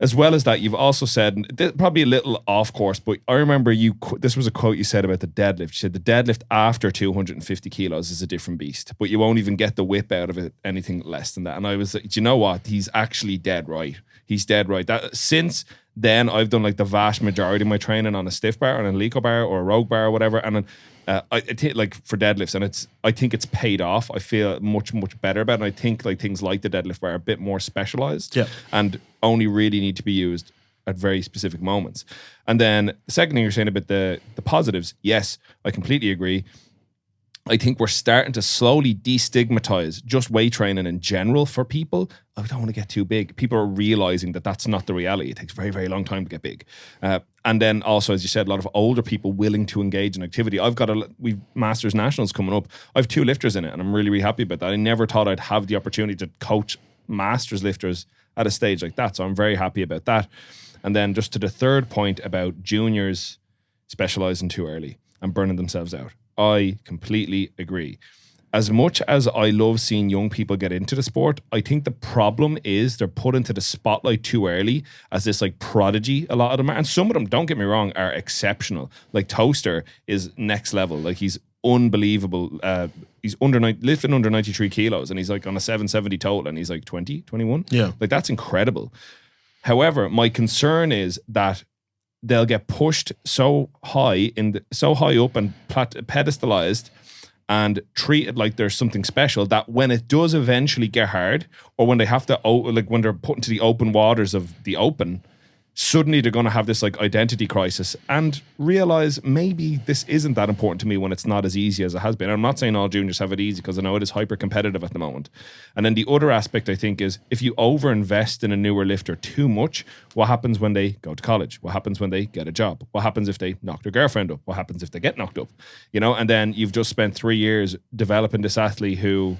As well as that, you've also said, probably a little off course, but I remember this was a quote you said about the deadlift. You said the deadlift after 250 kilos is a different beast, but you won't even get the whip out of it anything less than that. And I was like, do you know what? He's actually dead right. He's dead right. That since then, I've done like the vast majority of my training on a stiff bar, on a Lico bar or a Rogue bar or whatever. And I think like for deadlifts, and I think it's paid off. I feel much better about it. And I think like things like the deadlift bar are a bit more specialized, and only really need to be used at very specific moments. And then the second thing you're saying about the positives, yes, I completely agree. I think we're starting to slowly destigmatize just weight training in general for people. I don't want to get too big. People are realizing that that's not the reality. It takes a very, very long time to get big. And then also, as you said, a lot of older people willing to engage in activity. We've Masters Nationals coming up. I have 2 lifters in it, and I'm really, really happy about that. I never thought I'd have the opportunity to coach Masters lifters at a stage like that. So I'm very happy about that. And then just to the third point about juniors specializing too early and burning themselves out. I completely agree. As much as I love seeing young people get into the sport, I think the problem is they're put into the spotlight too early as this like prodigy. A lot of them are, and some of them, don't get me wrong, are exceptional. Like Toaster is next level. Like he's unbelievable. He's lifting under 93 kilos, and he's like on a 770 total, and he's like 20, 21.
Yeah.
Like that's incredible. However, my concern is that they'll get pushed so high up and pedestalized and treated like there's something special, that when it does eventually get hard, or when they have to, like when they're put into the open waters of the open, suddenly they're going to have this like identity crisis and realize maybe this isn't that important to me when it's not as easy as it has been. I'm not saying all juniors have it easy, because I know it is hyper competitive at the moment. And then the other aspect, I think, is if you overinvest in a newer lifter too much, what happens when they go to college? What happens when they get a job? What happens if they knock their girlfriend up? What happens if they get knocked up? You know, and then you've just spent 3 years developing this athlete who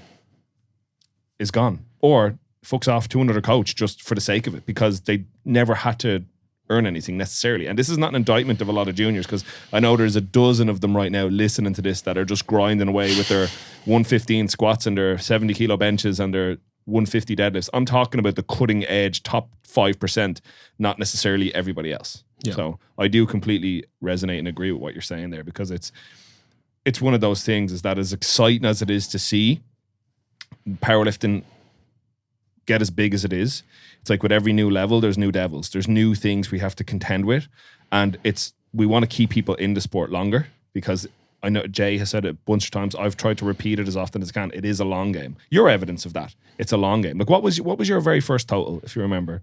is gone, or fucks off to another coach just for the sake of it, because they never had to earn anything necessarily. And this is not an indictment of a lot of juniors, because I know there's a dozen of them right now listening to this that are just grinding away with their 115 squats and their 70 kilo benches and their 150 deadlifts. I'm talking about the cutting edge top 5%, not necessarily everybody else. Yeah. So I do completely resonate and agree with what you're saying there, because it's one of those things, is that as exciting as it is to see powerlifting get as big as it is, it's like with every new level, there's new devils. There's new things we have to contend with. And we want to keep people in the sport longer, because I know Jay has said it a bunch of times. I've tried to repeat it as often as I can. It is a long game. You're evidence of that. It's a long game. Like what was your very first total, if you remember?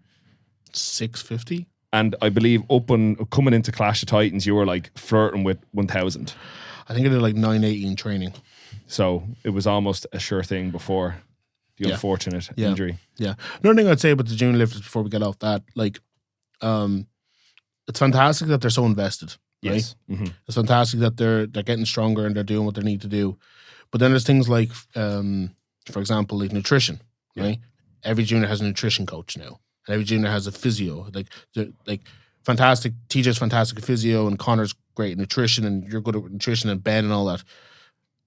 650.
And I believe coming into Clash of Titans, you were like flirting with 1,000.
I think I did like 980 in training. So
it was almost a sure thing before the unfortunate injury.
Yeah. Another thing I'd say about the junior lifters before we get off that, like, it's fantastic that they're so invested. Right?
Yes. Mm-hmm.
It's fantastic that they're getting stronger and they're doing what they need to do. But then there's things like, for example, like nutrition. Right? Every junior has a nutrition coach now, and every junior has a physio. Like fantastic. TJ's fantastic at physio, and Connor's great at nutrition, and you're good at nutrition, and Ben and all that.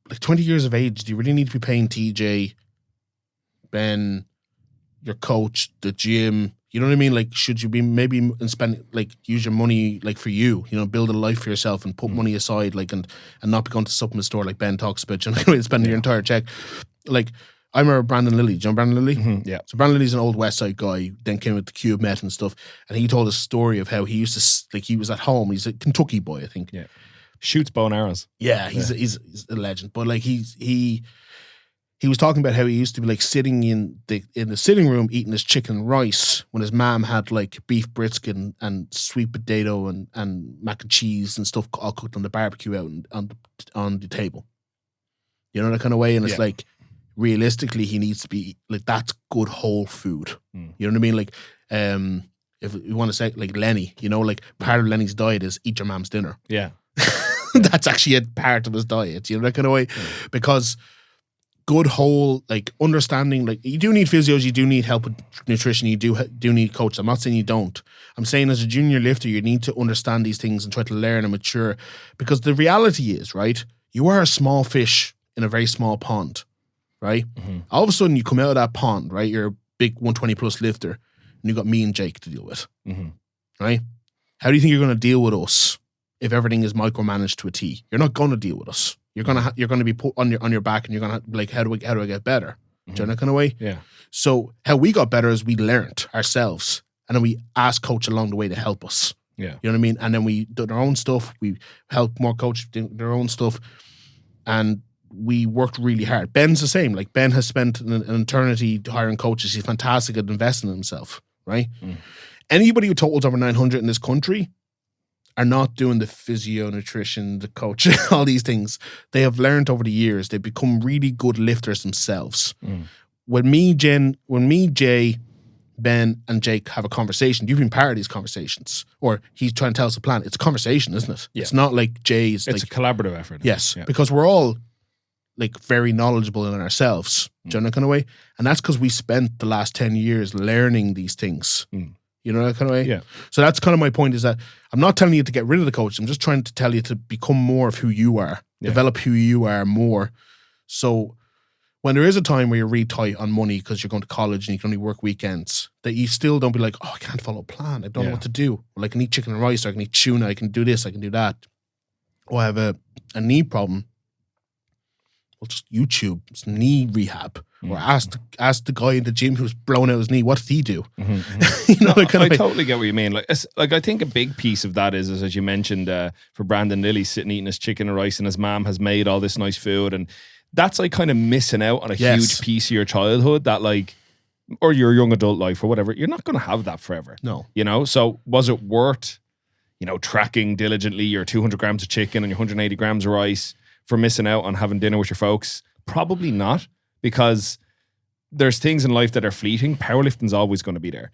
Like 20 years of age, do you really need to be paying TJ, Ben, your coach, the gym? You know what I mean? Like, should you be maybe spend, like, use your money, like, for you, build a life for yourself and put money aside, like, and not be going to supplement store like Ben talks about, spending your entire check. Like, I remember Brandon Lilly. Do you know Brandon Lilly?
Mm-hmm, yeah.
So Brandon Lilly's an old West Side guy, then came with the Cube Met and stuff, and he told a story of how he used to, like, he was at home. He's a Kentucky boy, I think.
Yeah. Shoots bow and arrows.
Yeah, he's a legend. But, like, he was talking about how he used to be, like, sitting in the sitting room eating his chicken and rice when his mom had, like, beef brisket and sweet potato and mac and cheese and stuff all cooked on the barbecue out on the table. You know, that kind of way. And it's like, realistically, he needs to be, like, that's good whole food. You know what I mean? Like, if you want to say, like, Lenny, like, part of Lenny's diet is eat your mom's dinner.
Yeah.
That's actually a part of his diet, that kind of way. Because good whole, like, understanding, like, you do need physios, you do need help with nutrition, you do need coaches. I'm not saying you don't. I'm saying as a junior lifter, you need to understand these things and try to learn and mature, because the reality is, right, you are a small fish in a very small pond, right? Mm-hmm. All of a sudden you come out of that pond, right? You're a big 120 plus lifter, and you got me and Jake to deal with. Right? How do you think you're going to deal with us if everything is micromanaged to a T? You're not going to deal with us. You're gonna be put on your back, and you're gonna be like, how do I get better? Do you know that kind of way?
Yeah.
So how we got better is we learned ourselves, and then we asked coach along the way to help us.
Yeah.
You know what I mean? And then we did our own stuff. We helped more coaches do their own stuff, and we worked really hard. Ben's the same. Like, Ben has spent an eternity hiring coaches. He's fantastic at investing in himself, right? Anybody who totals over 900 in this country are not doing the physio, nutrition, the coach, all these things. They have learned over the years. They've become really good lifters themselves. When me, Jay, Ben, and Jake have a conversation, you've been part of these conversations, or he's trying to tell us a plan. It's a conversation, isn't it? Yeah. It's not like Jay's.
It's like a collaborative effort.
Yes, because we're all like very knowledgeable in ourselves, do you know that kind of way? And that's because we spent the last 10 years learning these things. You know that kind of way?
Yeah.
So that's kind of my point, is that I'm not telling you to get rid of the coach. I'm just trying to tell you to become more of who you are, develop who you are more. So when there is a time where you're really tight on money because you're going to college and you can only work weekends, that you still don't be like, oh, I can't follow a plan. I don't know what to do. Well, I can eat chicken and rice, or I can eat tuna. I can do this. I can do that. Oh, I have a knee problem. Well, just YouTube some knee rehab, or ask the guy in the gym who's blown out his knee, what did he do? You know,
I totally get what you mean. Like I think a big piece of that is as you mentioned, for Brandon Lilly sitting eating his chicken and rice, and his mom has made all this nice food, and that's like kind of missing out on a huge piece of your childhood that, like, or your young adult life or whatever. You're not going to have that forever.
No,
you know. So was it worth, tracking diligently your 200 grams of chicken and your 180 grams of rice for missing out on having dinner with your folks? Probably not, because there's things in life that are fleeting. Powerlifting's always going to be there.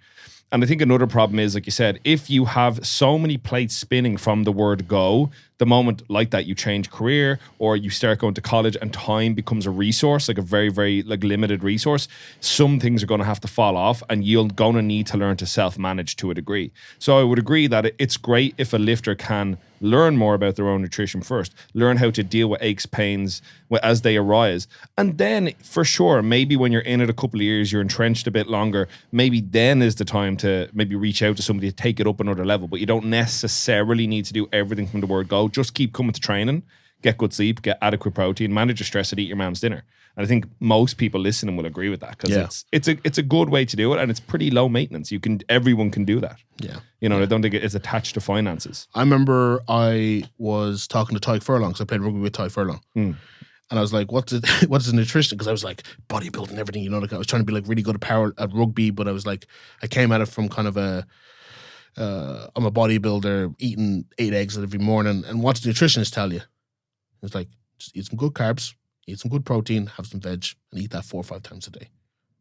And I think another problem is, like you said, if you have so many plates spinning from the word go, the moment like that you change career or you start going to college and time becomes a resource, like a very, very limited resource, some things are going to have to fall off, and you're going to need to learn to self-manage to a degree. So I would agree that it's great if a lifter can learn more about their own nutrition first, learn how to deal with aches, pains as they arise. And then for sure, maybe when you're in it a couple of years, you're entrenched a bit longer, maybe then is the time to maybe reach out to somebody to take it up another level. But you don't necessarily need to do everything from the word go. Just keep coming to training, get good sleep, get adequate protein, manage your stress, and eat your mom's dinner. And I think most people listening will agree with that, because it's a good way to do it, and it's pretty low maintenance. Everyone can do that. Yeah. I don't think it's attached to finances.
I remember I was talking to Ty Furlong, because I played rugby with Ty Furlong. And I was like, what's the nutrition? Because I was like bodybuilding and everything, like I was trying to be like really good at rugby, but I was like, I came at it from kind of I'm a bodybuilder eating 8 eggs every morning. And what's the nutritionist tell you? It's like, just eat some good carbs, eat some good protein, have some veg, and eat that 4 or 5 times a day.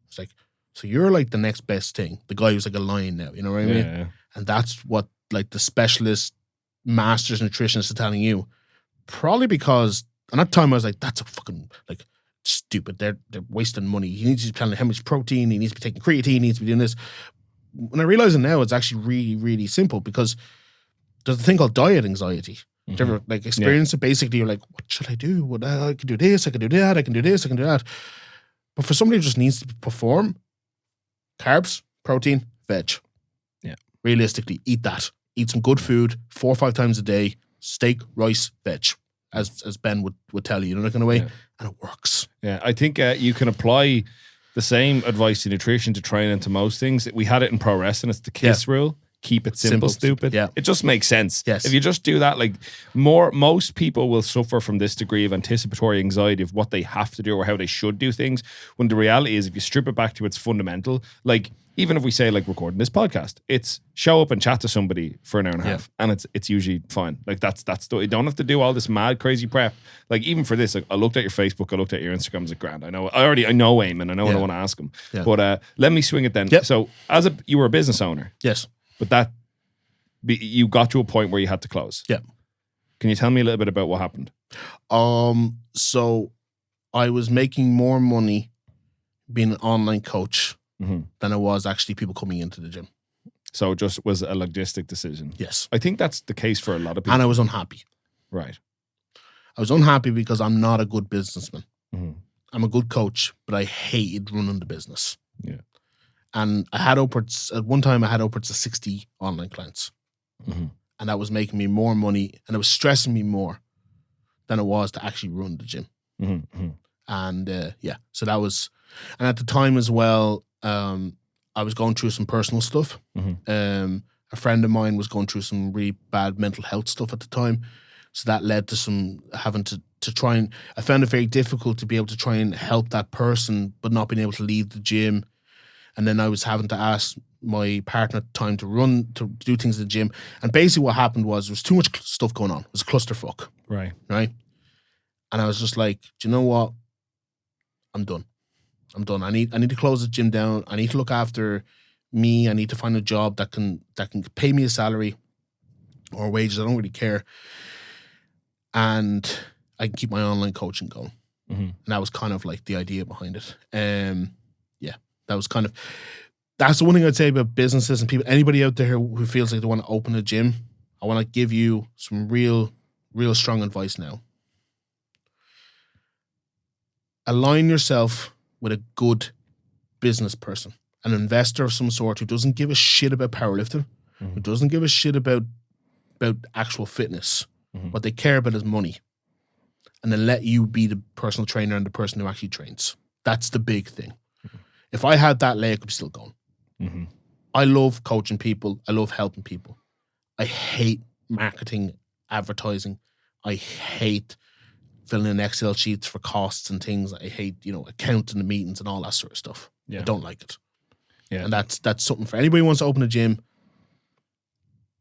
It's like, so you're like the next best thing. The guy who's like a lion now, you know what I mean? Yeah. And that's what like the specialist masters nutritionists are telling you. Probably because, and at that time I was like, that's a fucking like stupid. They're wasting money. He needs to be telling how much protein, he needs to be taking creatine, he needs to be doing this. When I realize it now, it's actually really, really simple, because there's a thing called diet anxiety. Do you ever like experience it? Basically, you're like, what should I do? I can do this, I can do that, I can do this, I can do that. But for somebody who just needs to perform, carbs, protein, veg.
Yeah.
Realistically, eat that. Eat some good food 4 or 5 times a day. Steak, rice, veg. As Ben would tell you, that kind of way. Yeah. And it works.
Yeah, I think you can apply the same advice to nutrition to training to most things. We had it in pro wrestling. It's the KISS rule. Keep it simple, stupid.
Yeah.
It just makes sense.
Yes.
If you just do that, like most people will suffer from this degree of anticipatory anxiety of what they have to do or how they should do things. When the reality is, if you strip it back to its fundamental, like even if we say like recording this podcast, it's show up and chat to somebody for an hour and a half, and it's usually fine. Like that's you don't have to do all this mad crazy prep. Like even for this, like I looked at your Facebook, I looked at your Instagram, it's like grand. I know Eamonn, I know what I want to ask him. Yeah. But let me swing it then. Yep. So you were a business owner.
Yes.
But you got to a point where you had to close.
Yeah.
Can you tell me a little bit about what happened?
So I was making more money being an online coach than I was actually people coming into the gym.
So it just was a logistic decision.
Yes.
I think that's the case for a lot of people.
And I was unhappy.
Right.
I was unhappy because I'm not a good businessman. I'm a good coach, but I hated running the business.
Yeah.
And I had upwards, at one time I had upwards of 60 online clients.
Mhm.
And that was making me more money, and it was stressing me more than it was to actually run the gym.
Mhm. Mhm.
And so that was, and at the time as well, I was going through some personal stuff.
Mhm.
A friend of mine was going through some really bad mental health stuff at the time. So that led to some having to try, and I found it very difficult to be able to try and help that person, but not being able to leave the gym. And then I was having to ask my partner at the time to do things in the gym. And basically what happened was there was too much stuff going on. It was a clusterfuck,
Right.
right? And I was just like, do you know what? I'm done. I need to close the gym down. I need to look after me. I need to find a job that can pay me a salary or wages. I don't really care. And I can keep my online coaching going.
Mhm.
And that was kind of like the idea behind it. That was kind of, that's the one thing I'd say about businesses and people, anybody out there who feels like they want to open a gym. I want to give you some real strong advice now. Align yourself with a good business person, an investor of some sort who doesn't give a shit about powerlifting, who doesn't give a shit about actual fitness. What they care about is money. And then let you be the personal trainer and the person who actually trains. That's the big thing. If I had that leg, I'm still going.
Mm-hmm.
I love coaching people. I love helping people. I hate marketing, advertising. I hate filling in Excel sheets for costs and things. I hate, accounting the meetings and all that sort of stuff.
Yeah.
I don't like it.
Yeah.
And that's something for anybody who wants to open a gym.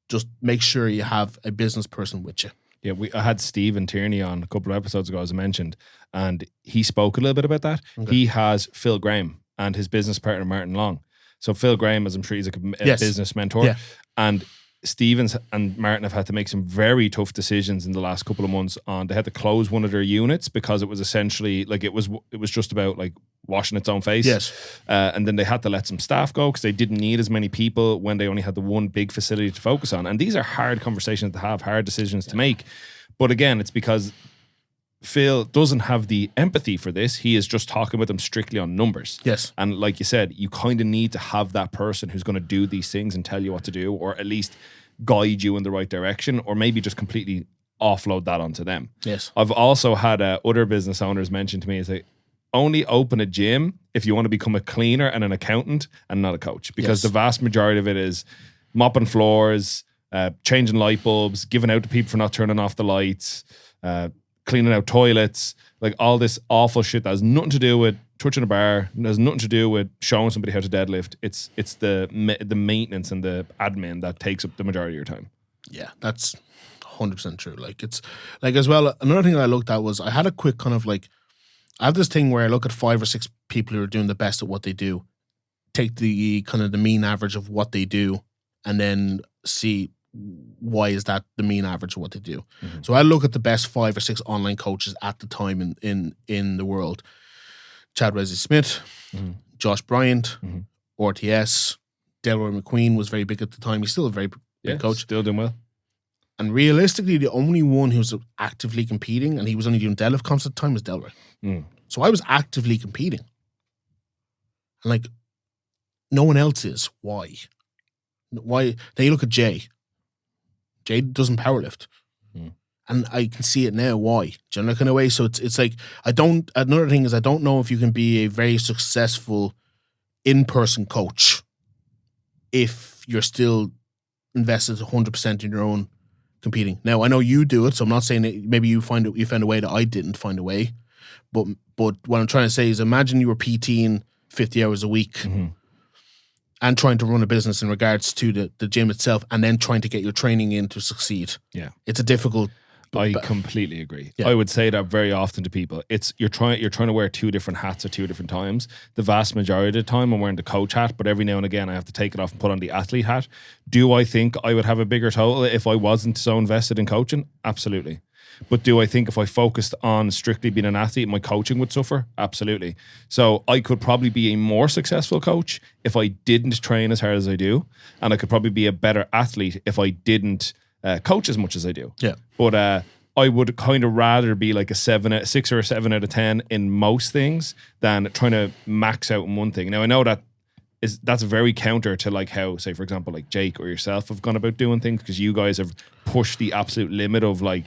Just make sure you have a business person with you.
Yeah, I had Stephen Tierney on a couple of episodes ago, as I mentioned, and he spoke a little bit about that. Okay. He has Phil Graham and his business partner, Martin Long. So Phil Graham, as I'm sure he's like a business mentor, and Stevens and Martin have had to make some very tough decisions in the last couple of months on, they had to close one of their units because it was essentially like, it was just about like washing its own face.
Yes.
And then they had to let some staff go because they didn't need as many people when they only had the one big facility to focus on. And these are hard conversations to have, hard decisions to make. But again, it's because Phil doesn't have the empathy for this. He is just talking with them strictly on numbers.
Yes.
And like you said, you kind of need to have that person who's going to do these things and tell you what to do, or at least guide you in the right direction, or maybe just completely offload that onto them.
Yes.
I've also had other business owners mention to me, is like, only open a gym if you want to become a cleaner and an accountant and not a coach, because the vast majority of it is mopping floors, changing light bulbs, giving out to people for not turning off the lights, cleaning out toilets, like all this awful shit that has nothing to do with touching a bar, has nothing to do with showing somebody how to deadlift. It's the maintenance and the admin that takes up the majority of your time.
Yeah, that's 100% true. Like, it's like, as well, another thing I looked at was, I had a quick kind of like, I have this thing where I look at 5 or 6 people who are doing the best at what they do, take the kind of the mean average of what they do, and then see why is that the mean average of what they do. Mm-hmm. So I look at the best 5 or 6 online coaches at the time in the world. Chad Wesley Smith, Josh Bryant, RTS, Delroy McQueen was very big at the time. He's still a very big coach.
Still doing well. And
realistically, the only one who was actively competing, and he was only doing deadlift comps at the time, was Delroy. So I was actively competing. And like, no one else is. Why? Then you look at Jay. Jay doesn't powerlift. And I can see it now. Why? Do you know, kind of way? So it's like, another thing is, I don't know if you can be a very successful in-person coach if you're still invested 100% in your own competing. Now, I know you do it, so I'm not saying that maybe you found a way that I didn't find a way. But what I'm trying to say is, imagine you were PTing 50 hours a week and trying to run a business in regards to the gym itself, and then trying to get your training in to succeed. Yeah. It's a difficult...
I completely agree. Yeah. I would say that very often to people. It's you're trying to wear 2 different hats at 2 different times. The vast majority of the time I'm wearing the coach hat, but every now and again I have to take it off and put on the athlete hat. Do I think I would have a bigger total if I wasn't so invested in coaching? Absolutely. But do I think if I focused on strictly being an athlete, my coaching would suffer? Absolutely. So I could probably be a more successful coach if I didn't train as hard as I do, and I could probably be a better athlete if I didn't coach as much as I do.
Yeah.
But I would kind of rather be like a 6 or a 7 out of 10 in most things than trying to max out in one thing. Now, I know that that's very counter to like how, say, for example, like Jake or yourself have gone about doing things, because you guys have pushed the absolute limit of like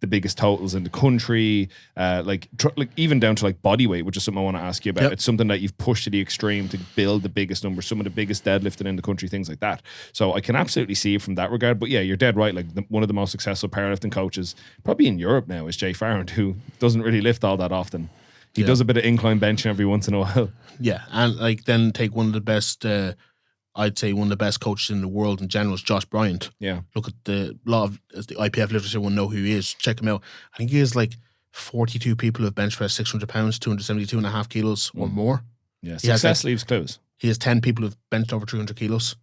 the biggest totals in the country, like even down to like body weight, which is something I want to ask you about.
Yep.
It's something that you've pushed to the extreme to build the biggest numbers, some of the biggest deadlifting in the country, things like that. So I can absolutely see it from that regard. But yeah, you're dead right. Like one of the most successful powerlifting coaches probably in Europe now is Jay Farrand, who doesn't really lift all that often. He does a bit of incline benching every once in a while.
Yeah, and like then take one of the best, I'd say one of the best coaches in the world in general is Josh Bryant.
Yeah.
Look at the lot of the IPF literature will know who he is. Check him out. I think he has like 42 people who have bench pressed 600 pounds, 272.5 kilos or more.
Yeah, success leaves clues.
He has 10 people who've benched over 300 kilos.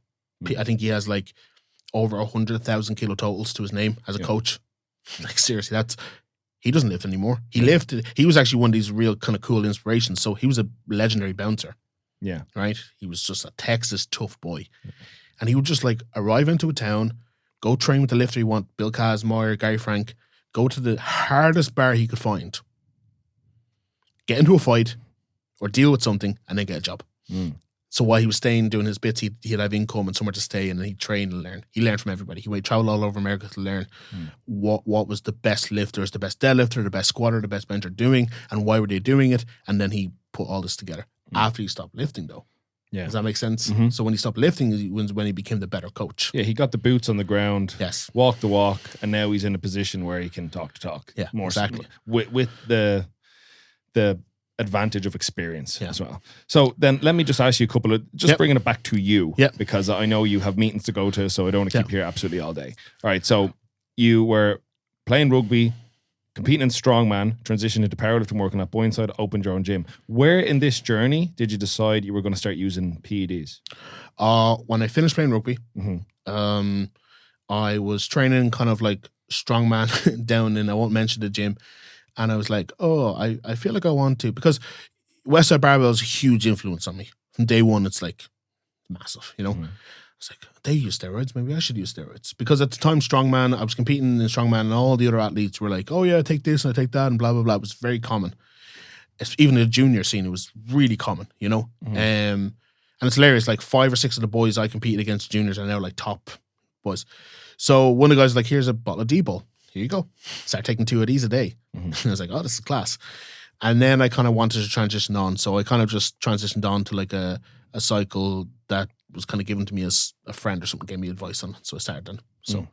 I think he has like over 100,000 kilo totals to his name as a coach. Like seriously, he doesn't lift anymore. He lifted. He was actually one of these real kind of cool inspirations. So he was a legendary bouncer.
Yeah.
Right? He was just a Texas tough boy. And he would just like arrive into a town, go train with the lifter he want, Bill Kazmaier, Gary Frank, go to the hardest bar he could find, get into a fight or deal with something, and then get a job. So while he was staying doing his bits, he'd have income and somewhere to stay, and he'd train and learn. He learned from everybody. He would travel all over America to learn what was the best lifters, the best deadlifter, the best squatter, the best bencher doing, and why were they doing it. And then he put all this together. After he stopped lifting, though.
Yeah.
Does that make sense? So when he stopped lifting was when he became the better coach.
Yeah, he got the boots on the ground,
Yes.
walked the walk, and now he's in a position where he can talk the talk.
Yeah,
more
exactly.
With the advantage of experience as well. So then let me just ask you a couple of, bringing it back to you, because I know you have meetings to go to, so I don't want to keep you here absolutely all day. All right, so you were playing rugby, competing in strongman, transitioned into powerlifting, working at Boyneside, opened your own gym. Where in this journey did you decide you were going to start using PEDs?
When I finished playing rugby, I was training kind of like strongman down in, I won't mention the gym, and I was like, I feel like I want to, because Westside Barbell is a huge influence on me. From day one, it's like massive, you know? It's like, they use steroids, maybe I should use steroids. Because at the time, strongman, I was competing in strongman, and all the other athletes were like, oh yeah, I take this and I take that and blah, blah, blah. It was very common. Even in the junior scene, it was really common, you know? And it's hilarious, like 5 or 6 of the boys I competed against juniors are now like top boys. So one of the guys was like, here's a bottle of D-Ball. Here you go. Start taking 2 of these a day. And I was like, oh, this is class. And then I kind of wanted to transition on. So I kind of just transitioned on to like a cycle that was kind of given to me as a friend or something, gave me advice on. So I started then. So,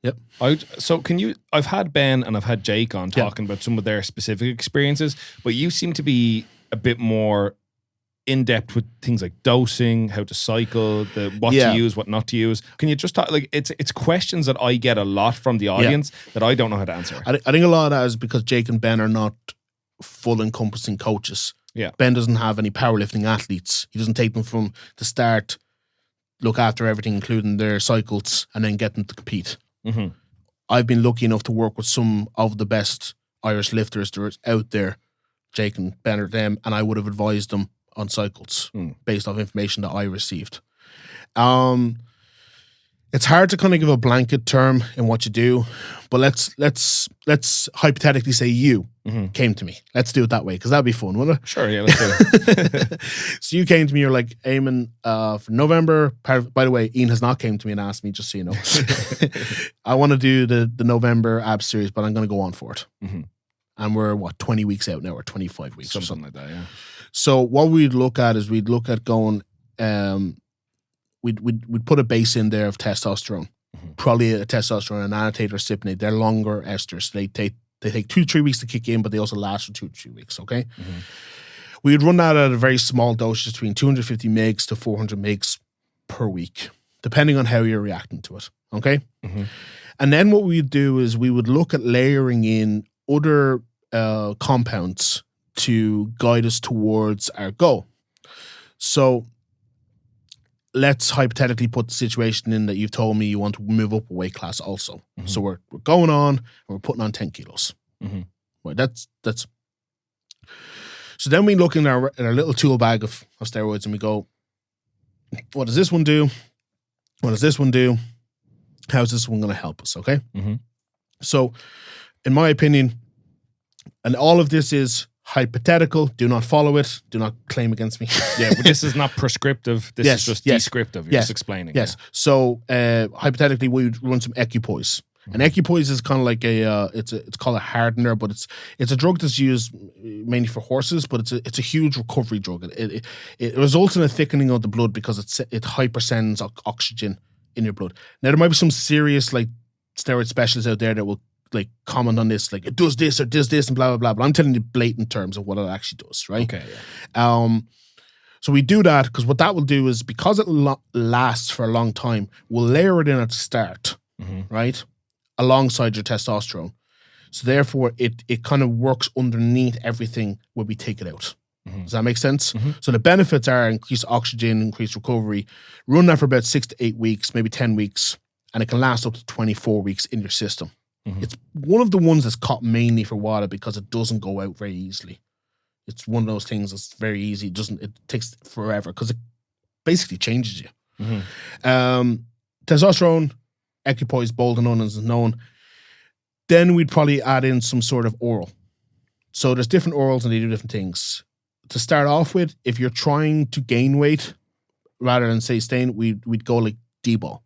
yep.
I've had Ben and I've had Jake on talking about some of their specific experiences, but you seem to be a bit more in depth with things like dosing, how to cycle, what to use, what not to use. Can you just talk, like, it's questions that I get a lot from the audience that I don't know how to answer.
I think a lot of that is because Jake and Ben are not full encompassing coaches.
Yeah.
Ben doesn't have any powerlifting athletes. He doesn't take them from the start, look after everything, including their cycles, and then get them to compete. I've been lucky enough to work with some of the best Irish lifters there's out there. Jake and Ben are them, and I would have advised them on cycles based off information that I received. It's hard to kind of give a blanket term in what you do, but let's hypothetically say you came to me. Let's do it that way, because that'd be fun, wouldn't it?
Sure, yeah, let's do it.
So you came to me, you're like, Eamonn, for November, by the way, Ian has not came to me and asked me, just so you know. I want to do the November ab series, but I'm going to go on for it. And we're, 20 weeks out now, or 25 weeks
something
or something
like that, yeah.
So what we'd look at is going, we'd put a base in there of testosterone, probably a testosterone, an annotator, cypionate. They're longer esters. They take 2 to 3 weeks to kick in, but they also last for 2 to 3 weeks. Okay, we would run that at a very small dose, between 250 mgs to 400 mgs per week, depending on how you're reacting to it. Okay, and then what we'd do is we would look at layering in other compounds to guide us towards our goal. So let's hypothetically put the situation in that you've told me you want to move up a weight class also. So we're going on and we're putting on 10 kilos. Right, that's. So then we look in our little tool bag of steroids and we go, what does this one do? What does this one do? How's this one going to help us? Okay. So in my opinion, and all of this is Hypothetical, do not follow it. Do not claim against me.
Yeah, but this is not prescriptive. This is just descriptive. You're just explaining.
Yes. Yeah. So hypothetically, we would run some equipoise. And equipoise is kind of like it's called a hardener, but it's a drug that's used mainly for horses, but it's a huge recovery drug. It results in a thickening of the blood because it hypersends oxygen in your blood. Now there might be some serious like steroid specialists out there that will like comment on this, like it does this or does this and blah blah blah. But I'm telling you blatant terms of what it actually does, right?
Okay. Yeah.
So we do that because what that will do is because it lasts for a long time, we'll layer it in at the start, right, alongside your testosterone. So therefore, it kind of works underneath everything when we take it out. Does that make sense? So the benefits are increased oxygen, increased recovery. Run that for about 6 to 8 weeks, maybe 10 weeks, and it can last up to 24 weeks in your system. It's one of the ones that's caught mainly for water because it doesn't go out very easily. It's one of those things that's very easy. It takes forever because it basically changes you. Testosterone, equipoise, boldenone is known. Then we'd probably add in some sort of oral. So there's different orals and they do different things. To start off with, if you're trying to gain weight rather than say staying, we'd go like D-ball.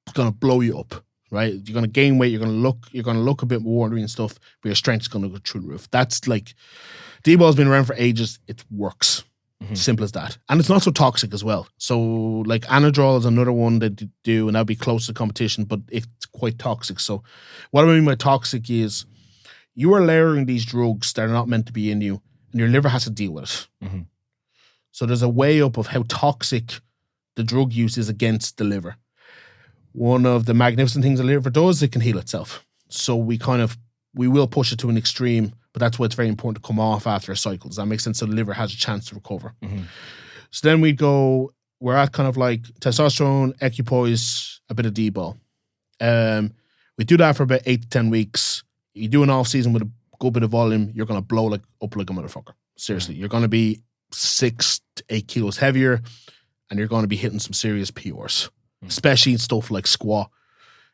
It's gonna blow you up. Right, you're gonna gain weight. You're gonna look a bit watery and stuff, but your strength's gonna go through the roof. That's like D-ball's been around for ages. It works, simple as that, and it's not so toxic as well. So like anadrol is another one that you do, and that'd be close to competition, but it's quite toxic. So what I mean by toxic is you are layering these drugs that are not meant to be in you, and your liver has to deal with it. So there's a way up of how toxic the drug use is against the liver. One of the magnificent things the liver does, it can heal itself. So we will push it to an extreme, but that's why it's very important to come off after a cycle. Does that make sense? So the liver has a chance to recover. So then we're at kind of like testosterone, equipoise, a bit of D-ball. We do that for about 8 to 10 weeks. You do an off season with a good bit of volume, you're going to blow up like a motherfucker. Seriously, you're going to be 6 to 8 kilos heavier, and you're going to be hitting some serious PRs. Especially in stuff like squat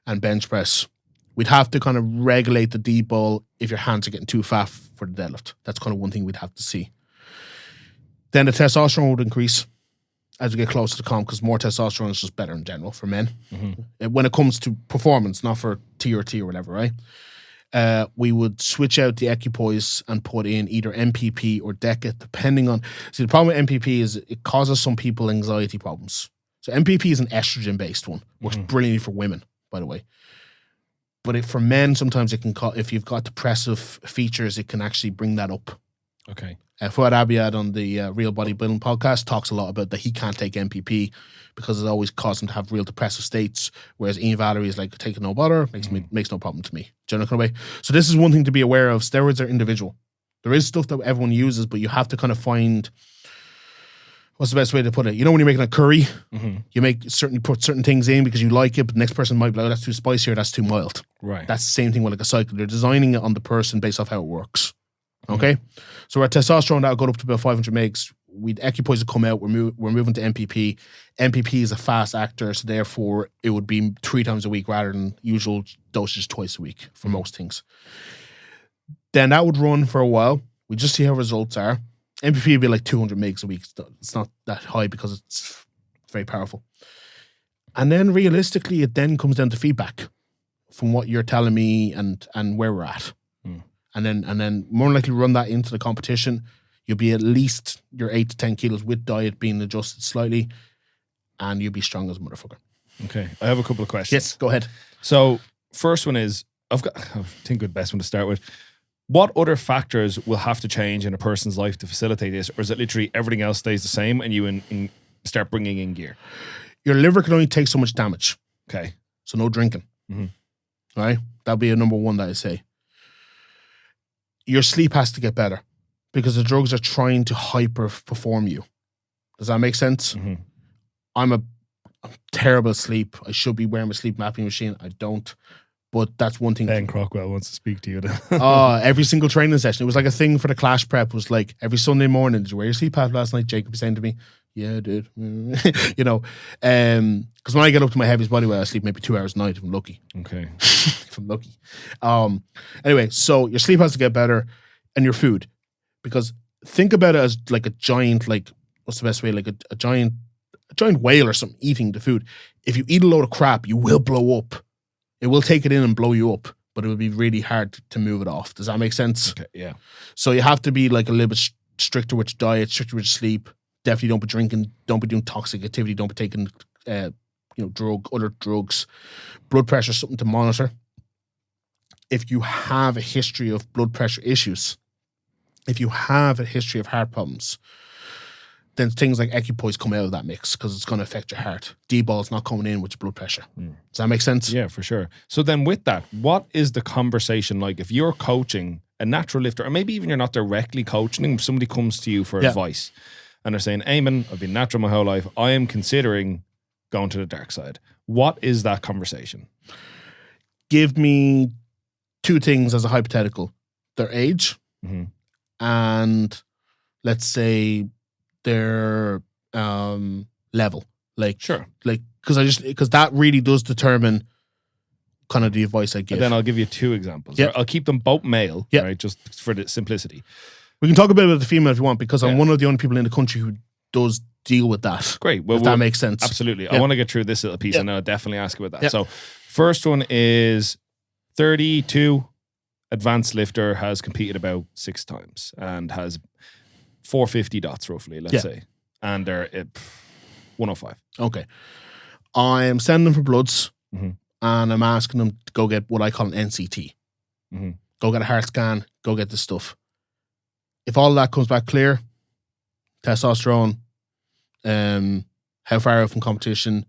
and bench press. We'd have to kind of regulate the D-ball if your hands are getting too fat for the deadlift. That's kind of one thing we'd have to see. Then the testosterone would increase as we get closer to comp because more testosterone is just better in general for men. When it comes to performance, not for TRT or whatever, right? We would switch out the equipoise and put in either MPP or DECA, depending on... See, the problem with MPP is it causes some people anxiety problems. So MPP is an estrogen-based one. Works brilliantly for women, by the way. But for men, sometimes it can if you've got depressive features, it can actually bring that up.
Okay.
Fuad Abiad on the Real Bodybuilding podcast talks a lot about that he can't take MPP because it always causes him to have real depressive states, whereas Ian Valerie is like, take no bother, makes no problem to me. Do you know what I mean? So this is one thing to be aware of. Steroids are individual. There is stuff that everyone uses, but you have to kind of find... What's the best way to put it? You know when you're making a curry, you put certain things in because you like it, but the next person might be like, oh, that's too spicy or that's too mild.
Right.
That's the same thing with like a cycle. They're designing it on the person based off how it works. Okay? So our testosterone, that'll go up to about 500 megs. We'd equipoise to come out. We're moving to MPP. MPP is a fast actor, so therefore it would be 3 times a week rather than usual dosage twice a week for most things. Then that would run for a while. We just see how results are. MPP would be like 200 megs a week. It's not that high because it's very powerful. And then realistically, it then comes down to feedback from what you're telling me and where we're at. And then more than likely run that into the competition. You'll be at least your 8 to 10 kilos with diet being adjusted slightly, and you'll be strong as a motherfucker.
Okay. I have a couple of questions.
Yes, go ahead.
So first one is, I think the best one to start with. What other factors will have to change in a person's life to facilitate this? Or is it literally everything else stays the same and you start bringing in gear?
Your liver can only take so much damage.
Okay.
So no drinking. Right? That'll be a number one that I say. Your sleep has to get better because the drugs are trying to hyper perform you. Does that make sense? I'm terrible at sleep. I should be wearing my sleep mapping machine. I don't. But that's one thing.
Ben Crockwell wants to speak to you.
Every single training session. It was like a thing for the Clash prep. It was like every Sunday morning, did you wear your sleep pad last night? Jacob was saying to me, yeah, I did. You know, because when I get up to my heaviest body weight, I sleep maybe 2 hours a night if I'm lucky.
Okay.
If I'm lucky. Anyway, so your sleep has to get better. and your food. Because think about it as like a giant, like, what's the best way? Like a giant whale or something eating the food. If you eat a load of crap, you will blow up. It will take it in and blow you up, but it will be really hard to move it off. Does that make sense?
Okay, yeah.
So you have to be like a little bit stricter with your diet, stricter with your sleep. Definitely don't be drinking, don't be doing toxic activity, don't be taking other drugs. Blood pressure is something to monitor. If you have a history of blood pressure issues, if you have a history of heart problems, then things like equipoise come out of that mix because it's going to affect your heart. D-ball's not coming in with your blood pressure. Does that make sense?
Yeah, for sure. So then with that, what is the conversation like if you're coaching a natural lifter, or maybe even you're not directly coaching them, somebody comes to you for advice and they're saying, Eamonn, I've been natural my whole life. I am considering going to the dark side. What is that conversation?
Give me two things as a hypothetical. Their age and let's say their level. Like,
sure.
Like, because that really does determine kind of the advice I give.
And then I'll give you two examples.
Yep.
I'll keep them both male, right? Just for the simplicity.
We can talk a bit about the female if you want, because I'm one of the only people in the country who does deal with that.
Great. Well,
if that makes sense.
Absolutely. I want to get through this little piece and I'll definitely ask about that. So first one is 32, advanced lifter, has competed about 6 times and has 450 dots roughly, let's say. And they're at 105.
Okay. I'm sending them for bloods and I'm asking them to go get what I call an NCT. Go get a heart scan, go get this stuff. If all of that comes back clear, testosterone, how far out from competition,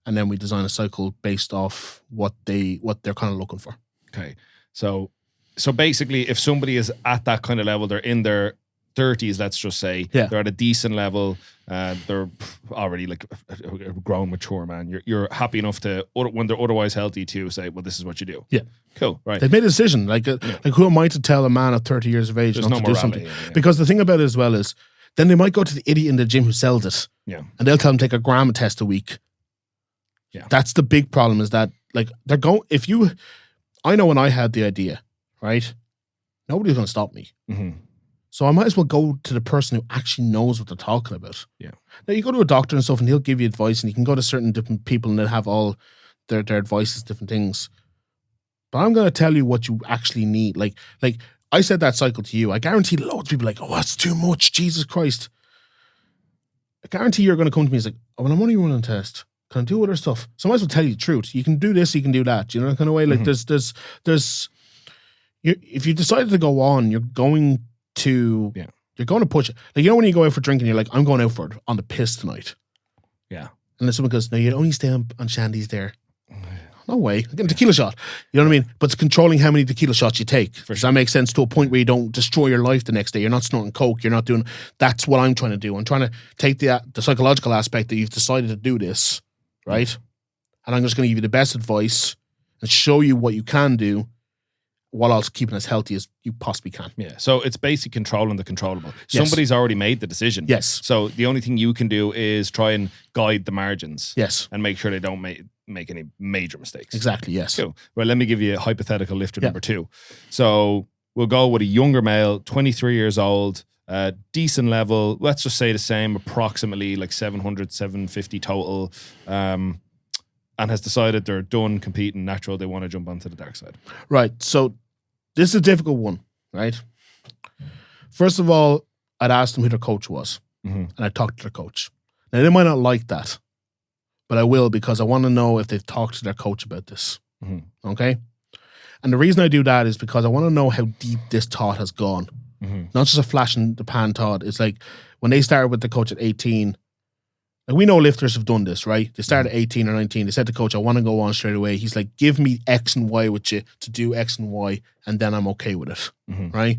and then we design a cycle based off what they're kind of looking for.
Okay. So basically, if somebody is at that kind of level, they're in their 30s, let's just say, they're at a decent level, they're already like a grown, mature man. You're happy enough to, when they're otherwise healthy, to say, well, this is what you do. Yeah. Cool. Right.
They've made a decision. Like who am I to tell a man at 30 years of age not to do something? Because the thing about it as well is, then they might go to the idiot in the gym who sells it. Yeah. And they'll tell them to take a gram test a week. Yeah. That's the big problem, is that like they're going, I know when I had the idea, right? Nobody's going to stop me. So I might as well go to the person who actually knows what they're talking about. Yeah. Now you go to a doctor and stuff and he'll give you advice, and you can go to certain different people and they'll have all their advices, different things. But I'm going to tell you what you actually need. Like I said that cycle to you. I guarantee loads of people are like, oh, that's too much. Jesus Christ. I guarantee you're going to come to me and say, oh, well, I'm only running a test. Can I do other stuff? So I might as well tell you the truth. You can do this, you can do that. You know, that kind of way. Like there's if you decided to go on, you're going to push it. Like, you know, when you go out for drinking, you're like, I'm going out for it on the piss tonight. Yeah. And then someone goes, no, you only stay on shandies there. No way. I'm getting a tequila shot. You know what I mean? But it's controlling how many tequila shots you take. Does that make sense? To a point where you don't destroy your life the next day. You're not snorting coke. You're not doing... That's what I'm trying to do. I'm trying to take the psychological aspect that you've decided to do this, right? And I'm just going to give you the best advice and show you what you can do while also keeping as healthy as you possibly can. Yeah.
So it's basically controlling the controllable. Yes. Somebody's already made the decision.
Yes.
So the only thing you can do is try and guide the margins.
Yes.
And make sure they don't make any major mistakes.
Exactly, yes.
Cool. Well, let me give you a hypothetical lifter number 2. So we'll go with a younger male, 23 years old, decent level, let's just say the same, approximately like 700, 750 total, and has decided they're done competing natural, they want to jump onto the dark side.
Right. So this is a difficult one, right? First of all, I'd ask them who their coach was, and I'd talk to their coach. Now, they might not like that, but I will, because I want to know if they've talked to their coach about this. Okay? And the reason I do that is because I want to know how deep this thought has gone. Not just a flash in the pan thought. It's like when they started with the coach at 18, like, we know lifters have done this, right? They started at 18 or 19. They said to the coach, I want to go on straight away. He's like, give me X and Y with you to do X and Y, and then I'm okay with it, right?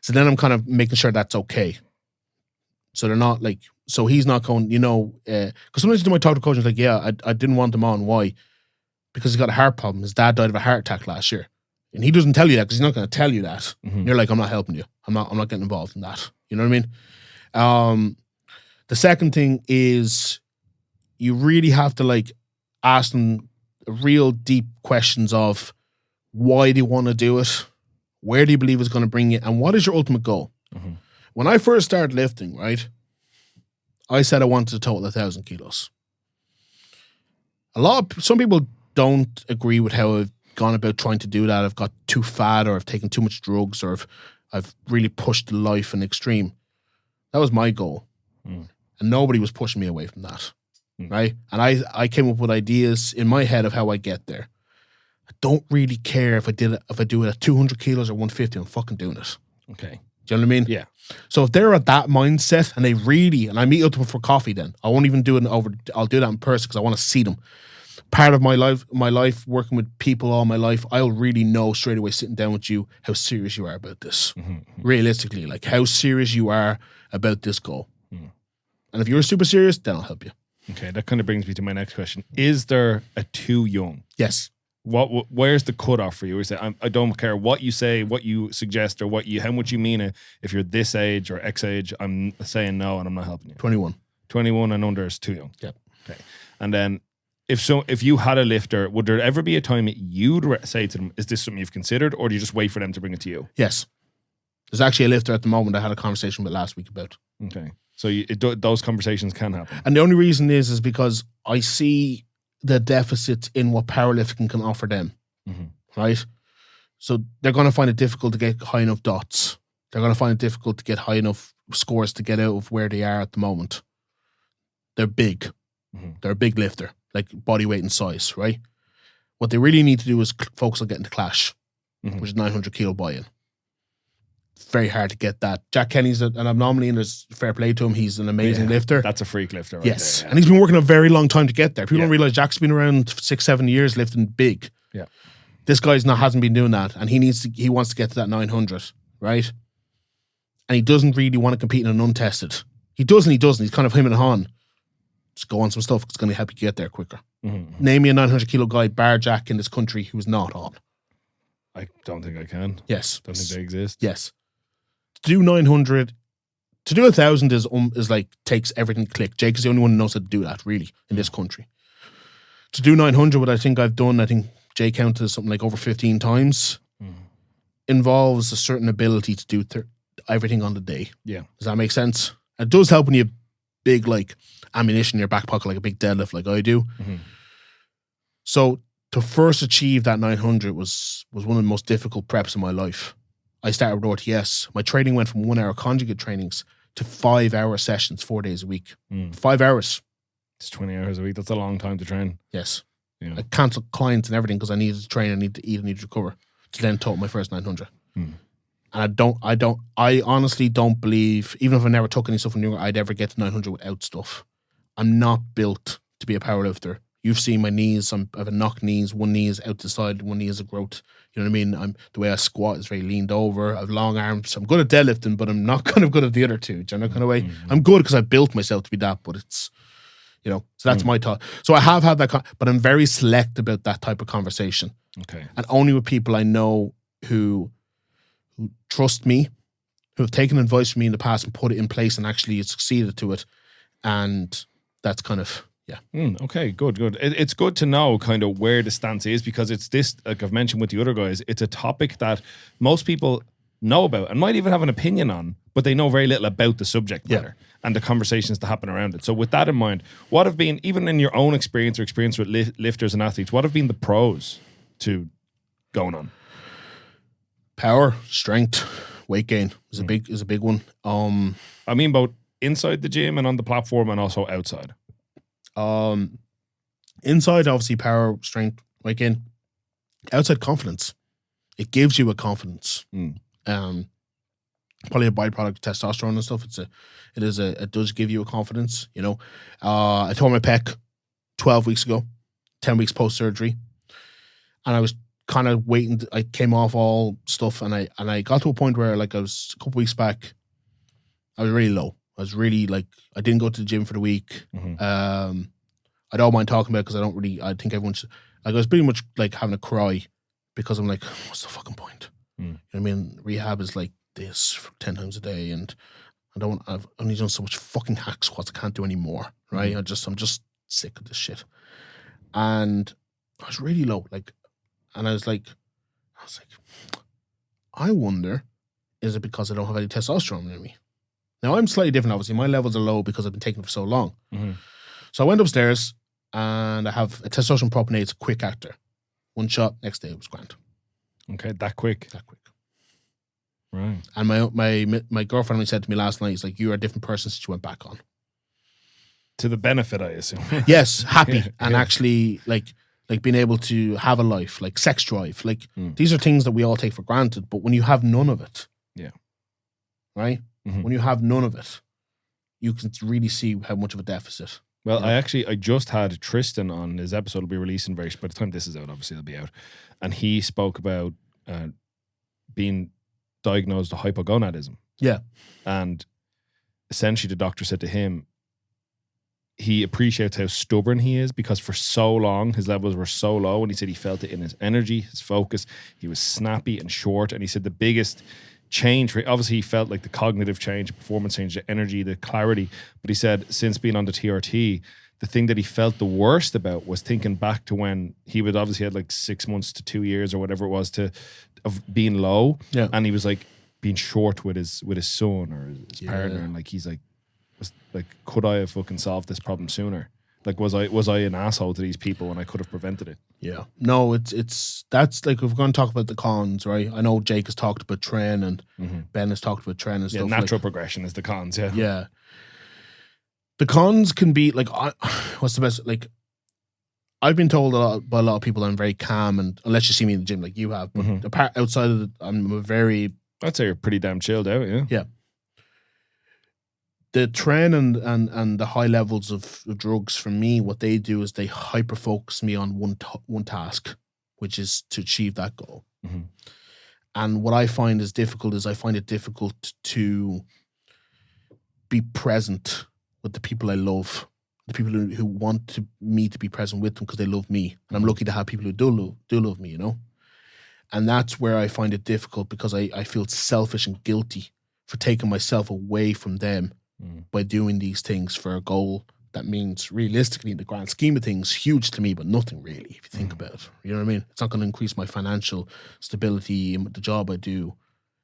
So then I'm kind of making sure that's okay. So they're not like, so he's not going, because sometimes you might talk to coach and it's like, yeah, I didn't want him on. Why? Because he's got a heart problem. His dad died of a heart attack last year. And he doesn't tell you that because he's not going to tell you that. You're like, I'm not helping you. I'm not getting involved in that. You know what I mean? The second thing is you really have to like ask them real deep questions of why they want to do it, Where do you believe is going to bring you? And what is your ultimate goal?
Mm-hmm.
When I first started lifting, right, I said I wanted to total 1,000 kilos. Some people don't agree with how I've gone about trying to do that. I've got too fat, or I've taken too much drugs, or I've really pushed life in extreme. That was my goal. And nobody was pushing me away from that. Right? And I came up with ideas in my head of how I get there. I don't really care if I do it at 200 kilos or 150, I'm fucking doing it.
Okay.
Do you know what I mean?
Yeah.
So if they're at that mindset and I meet up with them for coffee, then I won't even do it I'll do that in person because I want to see them. Part of my life working with people all my life, I'll really know straight away sitting down with you how serious you are about this. Realistically, like how serious you are about this goal. And if you're super serious, then I'll help you.
Okay, that kind of brings me to my next question. Is there a too young?
Yes.
Where's the cutoff for you? You say, I don't care what you say, what you suggest, or how much you mean it. If you're this age or X age, I'm saying no and I'm not helping you.
21.
21 and under is too young.
Yep.
Okay. And then if you had a lifter, would there ever be a time that you'd say to them, is this something you've considered, or do you just wait for them to bring it to you?
Yes. There's actually a lifter at the moment I had a conversation with last week about.
Okay. So those conversations can happen.
And the only reason is because I see the deficit in what powerlifting can offer them, right? So they're going to find it difficult to get high enough dots. They're going to find it difficult to get high enough scores to get out of where they are at the moment. They're big. They're a big lifter, like body weight and size, right? What they really need to do is focus on getting to Clash, which is 900 kilo buy-in. Very hard to get that. Jack Kenny's an anomaly, and there's fair play to him. He's an amazing lifter.
That's a freak lifter, right?
Yes.
There, yeah.
And he's been working a very long time to get there. People don't realize Jack's been around 6-7 years lifting big.
Yeah.
This guy's hasn't been doing that, and he wants to get to that 900, right? And he doesn't really want to compete in an untested. He doesn't. He's kind of him and Han. Just go on some stuff. It's going to help you get there quicker. Name me a 900 kilo guy, bar Jack, in this country who's not on.
I don't think I can.
Yes.
Don't think they exist.
Yes. To do 900, to do 1,000 is like takes everything to click. Jake is the only one who knows how to do that, really, in this country. To do 900, what I think I've done, I think Jake counted something like over 15 times, involves a certain ability to do everything on the day.
Yeah.
Does that make sense? It does help when you have big, like, ammunition in your back pocket, like a big deadlift like I do. So to first achieve that 900 was one of the most difficult preps in my life. I started with RTS. My training went from 1 hour conjugate trainings to 5 hour sessions, 4 days a week. 5 hours.
It's 20 hours a week. That's a long time to train.
Yes.
Yeah.
I cancelled clients and everything because I needed to train, I needed to eat, I needed to recover to then total my first 900. And I honestly don't believe, even if I never took any stuff from New York, I'd ever get to 900 without stuff. I'm not built to be a powerlifter. You've seen my knees. I have a knock knees. One knee is out the side. One knee is a growth. You know what I mean? The way I squat is very leaned over. I have long arms. I'm good at deadlifting, but I'm not kind of good at the other two. Do you know kind of way? I'm good because I built myself to be that, but it's, you know, so that's my thought. So I have had that, but I'm very select about that type of conversation.
Okay.
And only with people I know who trust me, who have taken advice from me in the past and put it in place and actually succeeded to it. And that's kind of,
okay, good. It's good to know kind of where the stance is, because it's this, like I've mentioned with the other guys, it's a topic that most people know about and might even have an opinion on, but they know very little about the subject matter and the conversations that happen around it. So with that in mind, what have been, even in your own experience or experience with lifters and athletes, what have been the pros to going on?
Power, strength, weight gain is a big one.
I mean both inside the gym and on the platform and also outside.
Inside, obviously, power, strength, weight gain. Outside, confidence. It gives you a confidence. Probably a byproduct of testosterone and stuff. It does give you a confidence. You know, I tore my pec 12 weeks ago, 10 weeks post surgery, and I was kind of waiting. I came off all stuff, and I got to a point where, like, I was a couple weeks back, I was really low. I was really, like, I didn't go to the gym for the week. I don't mind talking about it because I think everyone should, like, I was pretty much like having a cry because I'm like, what's the fucking point? You know what I mean? Rehab is like this for 10 times a day, and I've only done so much fucking hack squats I can't do anymore, right? I'm just sick of this shit. And I was really low, like, and I was like, I wonder, is it because I don't have any testosterone in me? Now, I'm slightly different, obviously. My levels are low because I've been taking it for so long.
Mm-hmm.
So I went upstairs and I have a testosterone propionate. It's a quick actor. One shot, next day it was grand.
Okay, that quick.
That quick.
Right.
And my girlfriend said to me last night, "He's like, you're a different person since you went back on."
To the benefit, I assume.
Yes, happy
Yeah,
and
yeah.
actually like being able to have a life, like sex drive. Like these are things that we all take for granted, but when you have none of it,
yeah,
right?
Mm-hmm.
When you have none of it, you can really see how much of a deficit.
Well, I just had Tristan on. His episode will be releasing by the time this is out, obviously it'll be out. And he spoke about being diagnosed with hypogonadism.
Yeah.
And essentially the doctor said to him, he appreciates how stubborn he is because for so long his levels were so low, and he said he felt it in his energy, his focus. He was snappy and short, and he said the biggest change, obviously he felt like the cognitive change, performance change, the energy, the clarity, but he said since being on the TRT, the thing that he felt the worst about was thinking back to when he would obviously had like 6 months to 2 years or whatever it was of being low, and he was like being short with his son or his partner, and like he's like, was like, could I have fucking solved this problem sooner? Like, was I an asshole to these people when I could have prevented it?
Yeah. No, it's that's like, if we're going to talk about the cons, right? I know Jake has talked about train and Ben has talked about train and stuff.
Natural progression is the cons, yeah.
Yeah. The cons can be like, what's the best? Like, I've been told by a lot of people I'm very calm, and unless you see me in the gym like you have, but apart outside of I'm a very...
I'd say you're pretty damn chilled out, yeah.
Yeah. The train and the high levels of drugs, for me, what they do is they hyper focus me on one task, which is to achieve that goal.
Mm-hmm.
And what I find is difficult is I find it difficult to be present with the people I love, the people who want me to be present with them because they love me. And I'm lucky to have people who do love me, you know? And that's where I find it difficult because I feel selfish and guilty for taking myself away from them by doing these things for a goal that means realistically in the grand scheme of things, huge to me, but nothing really, if you think about it. You know what I mean? It's not going to increase my financial stability in the job I do.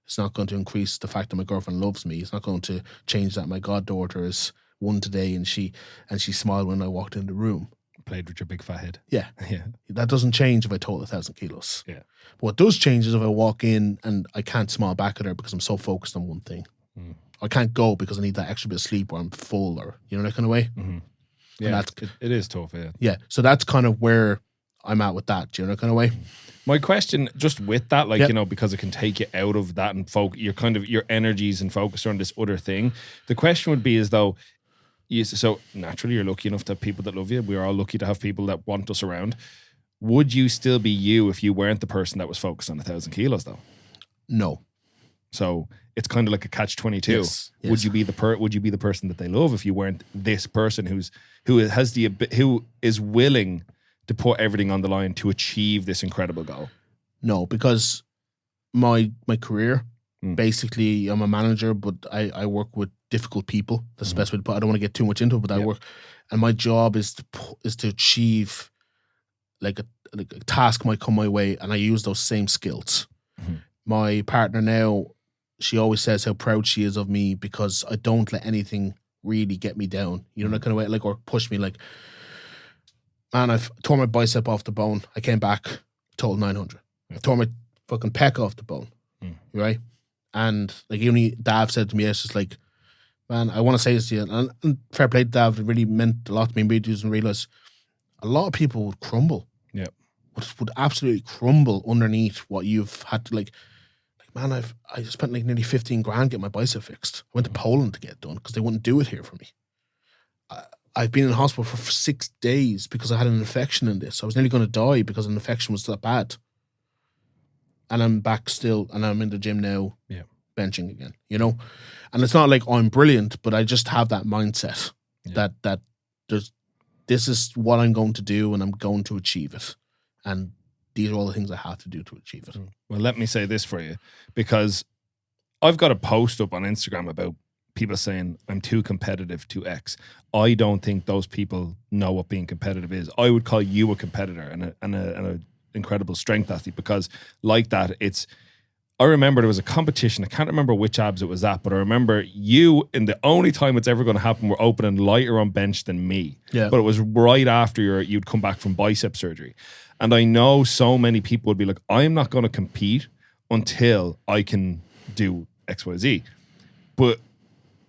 It's not going to increase the fact that my girlfriend loves me. It's not going to change that my goddaughter is one today and she smiled when I walked in the room.
Played with your big fat head.
Yeah.
Yeah.
That doesn't change if I total 1,000 kilos.
Yeah.
But what does change is if I walk in and I can't smile back at her because I'm so focused on one thing. I can't go because I need that extra bit of sleep or I'm full, or, you know, that kind of way.
Yeah, it is tough, yeah.
Yeah. So that's kind of where I'm at with that, you know, that kind of way.
My question, just with that, like, you know, because it can take you out of that and your energies and focus on this other thing. The question would be as though, so naturally you're lucky enough to have people that love you. We're all lucky to have people that want us around. Would you still be you if you weren't the person that was focused on 1,000 kilos though? No. So it's kind of like a catch-22. Yes. Would you be the person that they love if you weren't this person who is willing to put everything on the line to achieve this incredible goal? No, because my career, basically, I'm a manager, but I work with difficult people. That's the best way to put it. I don't want to get too much into it, but I work, and my job is to achieve like a task might come my way, and I use those same skills. My partner now, she always says how proud she is of me because I don't let anything really get me down. You know, that kind of way, like, or push me. Like, man, I've tore my bicep off the bone. I came back, total 900. I tore my fucking pec off the bone, right? And like, even Dav said to me, it's just like, man, I want to say this to you. And fair play to Dav, it really meant a lot to me. We didn't realize a lot of people would crumble. Yeah. Would absolutely crumble underneath what you've had to, like, man, I spent like nearly 15 grand getting my bicep fixed. I went to Poland to get it done because they wouldn't do it here for me. I've been in hospital for 6 days because I had an infection in this. I was nearly going to die because an infection was that bad. And I'm back still, and I'm in the gym now, benching again, you know? And it's not like I'm brilliant, but I just have that mindset that this is what I'm going to do and I'm going to achieve it. And these are all the things I have to do to achieve it. Well, let me say this for you, because I've got a post up on Instagram about people saying I'm too competitive to X. I don't think those people know what being competitive is. I would call you a competitor and an incredible strength athlete, because like that, it's I remember there was a competition. I can't remember which abs it was at, but I remember you, in the only time it's ever going to happen, were opening lighter on bench than me.
Yeah.
But it was right after you'd come back from bicep surgery. And I know so many people would be like, I'm not going to compete until I can do XYZ. But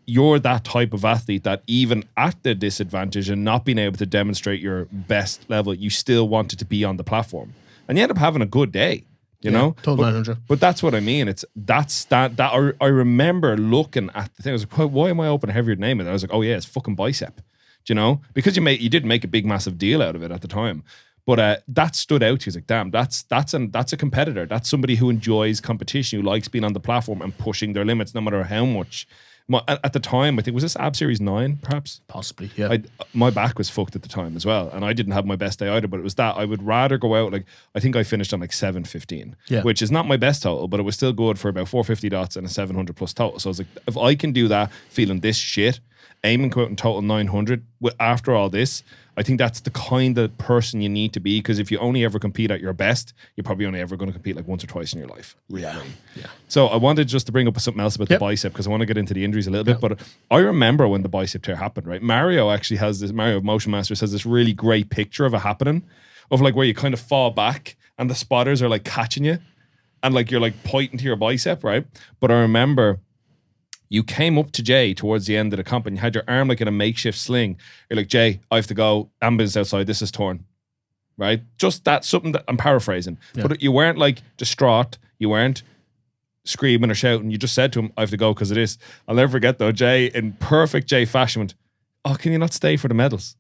you're that type of athlete that even at the disadvantage and not being able to demonstrate your best level, you still wanted to be on the platform. And you end up having a good day. You know,
total 900.
But that's what I mean. I remember looking at the thing. I was like, why am I open heavier than Eamonn? I was like, oh yeah, it's fucking bicep. Do you know? Because you didn't make a big massive deal out of it at the time. But that stood out. He was like, damn, that's a competitor. That's somebody who enjoys competition, who likes being on the platform and pushing their limits, no matter how much. At the time, I think, was this Ab Series 9, perhaps?
Possibly, yeah.
My back was fucked at the time as well, and I didn't have my best day either, but it was that. I would rather go out, like, I think I finished on like 7:15, which is not my best total, but it was still good for about 450 dots and a 700 plus total. So I was like, if I can do that feeling this shit, aiming go out and total 900 after all this, I think that's the kind of person you need to be, because if you only ever compete at your best, you're probably only ever going to compete like once or twice in your life. Really. Yeah. So I wanted just to bring up something else about the bicep, because I want to get into the injuries a little bit. But I remember when the bicep tear happened, right? Mario Motion Masters has this really great picture of it happening, of like where you kind of fall back and the spotters are like catching you and like you're like pointing to your bicep, right? But I remember you came up to Jay towards the end of the comp and you had your arm like in a makeshift sling. You're like, Jay, I have to go. Ambulance outside. This is torn. Right? Just that, something that I'm paraphrasing. Yeah. But you weren't like distraught. You weren't screaming or shouting. You just said to him, I have to go because of this. I'll never forget though, Jay, in perfect Jay fashion, went, oh, can you not stay for the medals?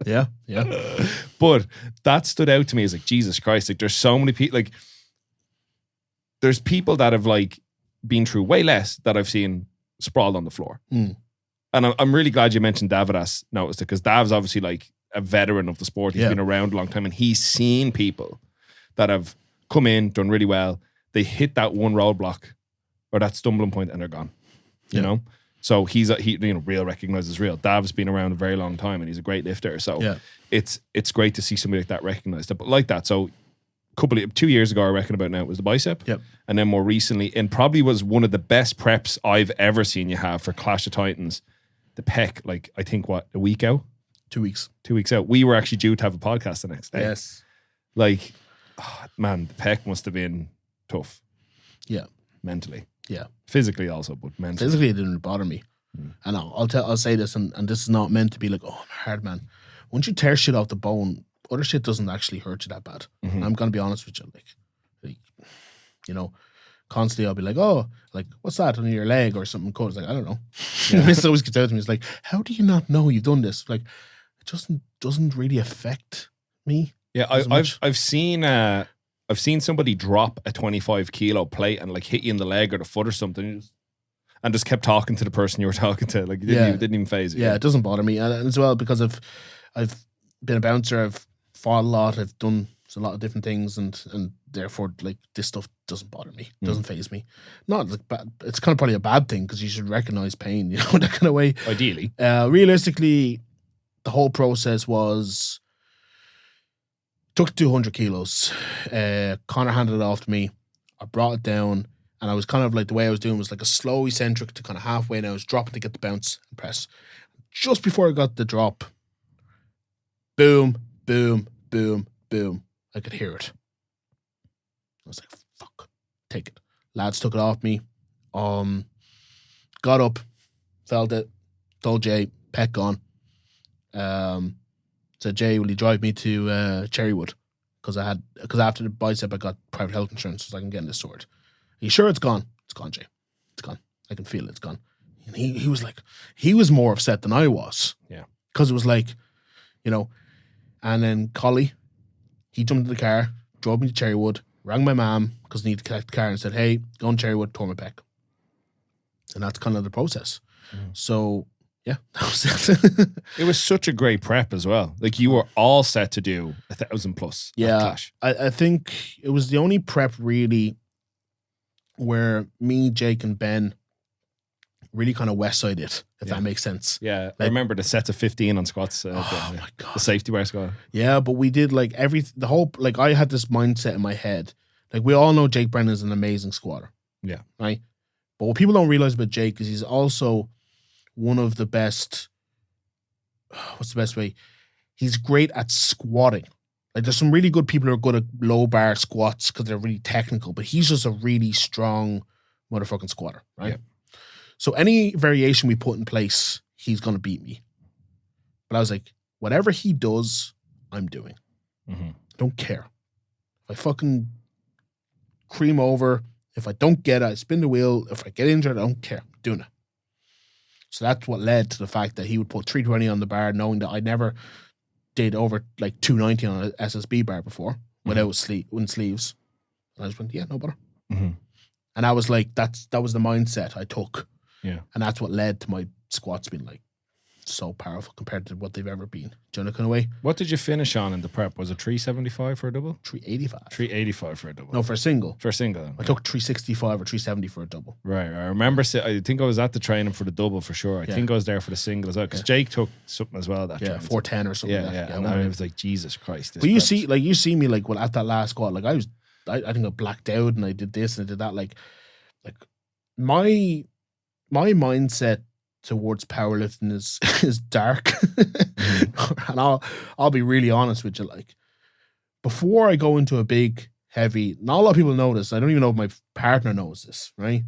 Yeah.
But that stood out to me as like, Jesus Christ, like there's so many people, like there's people that have like been through way less that I've seen sprawled on the floor. And I'm really glad you mentioned Davidas noticed it, because Dav's obviously like a veteran of the sport. He's been around a long time and he's seen people that have come in, done really well. They hit that one roadblock or that stumbling point and they're gone, you know? So real recognizes real. Dav's been around a very long time and he's a great lifter. So it's great to see somebody like that recognized. But like that, so 2 years ago, I reckon about now, it was the bicep. And then more recently, and probably was one of the best preps I've ever seen you have for Clash of Titans, the pec, like I think a week out?
2 weeks.
2 weeks out. We were actually due to have a podcast the next day.
Yes.
Like, man, the pec must have been tough.
Yeah.
Mentally.
Yeah.
Physically also, but mentally.
Physically, it didn't bother me. And I'll say this, and this is not meant to be like, oh, I'm hard, man. Once you tear shit off the bone, other shit doesn't actually hurt you that bad. And I'm going to be honest with you. Like, you know, constantly I'll be like, oh, like, what's that on your leg or something cool? It's like, I don't know. It always gets out to me. It's like, how do you not know you've done this? Like, it doesn't really affect me. Yeah,
I've seen somebody drop a 25 kilo plate and like hit you in the leg or the foot or something, and just kept talking to the person you were talking to. Like, it didn't even phase you.
Yeah, it doesn't bother me. And as well, because I've been a bouncer, I've fought a lot, I've done a lot of different things, and therefore, like, this stuff doesn't bother me, doesn't phase me. Not like bad. It's kind of probably a bad thing, because you should recognize pain, you know, that kind of way.
Ideally,
realistically, the whole process took 200 kilos. Connor handed it off to me. I brought it down, and I was kind of like, the way I was doing was like a slow eccentric to kind of halfway, and I was dropping to get the bounce and press. Just before I got the drop, boom, boom, boom, boom. I could hear it. I was like, fuck, take it. Lads took it off me. Got up, felt it, told Jay, pec gone. Said, Jay, will you drive me to Cherrywood? Because after the bicep, I got private health insurance, so I can get this sorted. Are you sure it's gone? It's gone, Jay. It's gone. I can feel it. It's gone. And he was like, he was more upset than I was.
Yeah.
Because it was like, you know, and then Collie, he jumped in the car, drove me to Cherrywood, rang my mom because I needed to collect the car, and said, hey, go on Cherrywood, tore my pec. And that's kind of the process. So, yeah, that was it.
It was such a great prep as well. Like, you were all set to do 1,000 plus.
Yeah, I think it was the only prep really where me, Jake, and Ben really kind of west side it, if that makes sense.
Yeah,
like,
I remember the sets of 15 on squats.
Oh my God.
The safety bar squat.
Yeah, but we did like I had this mindset in my head Like, we all know Jake Brennan is an amazing squatter.
Yeah.
Right? But what people don't realize about Jake is he's also one of the best, what's the best way? He's great at squatting. Like, there's some really good people who are good at low bar squats because they're really technical, but he's just a really strong motherfucking squatter, right?
Yeah.
So any variation we put in place, he's going to beat me. But I was like, whatever he does, I'm doing.
Mm-hmm.
I don't care. If I fucking cream over, if I don't get it, I spin the wheel. If I get injured, I don't care. I'm doing it. So that's what led to the fact that he would put 320 on the bar, knowing that I never did over like 290 on an SSB bar before without sleeves. And I just went, yeah, no better.
Mm-hmm.
And I was like, that was the mindset I took.
Yeah.
And that's what led to my squats being like so powerful compared to what they've ever been. Do you know, kind of way?
What did you finish on in the prep? Was it 375 for a double?
385.
385 for a double.
No, for a single.
For a single.
I took 365 or 370 for a double.
Right. I remember, I think I was at the training for the double for sure. I think I was there for the single as well because Jake took something as well that training.
410 or something.
Yeah. And I was like, Jesus Christ.
But you see me like, well, at that last squat, like I think I blacked out and I did this and I did that. Like my mindset towards powerlifting is dark. And I'll be really honest with you. Like, before I go into a big, heavy, not a lot of people know this. I don't even know if my partner knows this, right?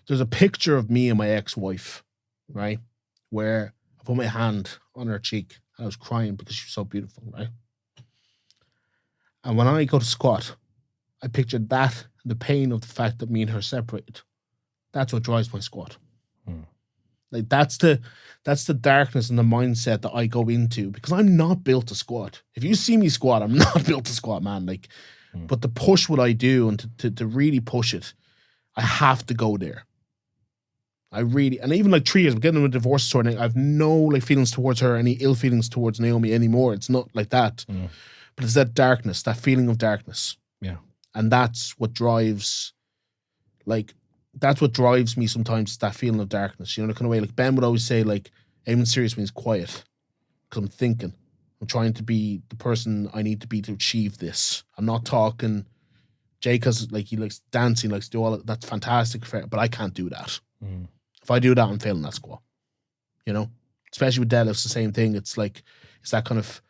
There's a picture of me and my ex-wife, right? Where I put my hand on her cheek and I was crying because she was so beautiful, right? And when I go to squat, I pictured that and the pain of the fact that me and her separated. That's what drives my squat. Like, that's the darkness and the mindset that I go into, because I'm not built to squat. If you see me squat, I'm not built to squat, man. Like, but to push what I do and to really push it, I have to go there. And even like 3 years, I'm getting a divorce sort of thing. I have no like feelings towards her, any ill feelings towards Naomi anymore. It's not like that. But it's that darkness, that feeling of darkness.
Yeah.
And that's what drives, that's what drives me sometimes, that feeling of darkness. You know, the kind of way, like Ben would always say, like, Eamonn serious means quiet. Because I'm thinking. I'm trying to be the person I need to be to achieve this. I'm not talking. Jake has, like, he likes dancing, likes to do all that. That's fantastic, but I can't do that. If I do that, I'm failing that squat. You know? Especially with deadlifts, the same thing. It's like, it's that kind of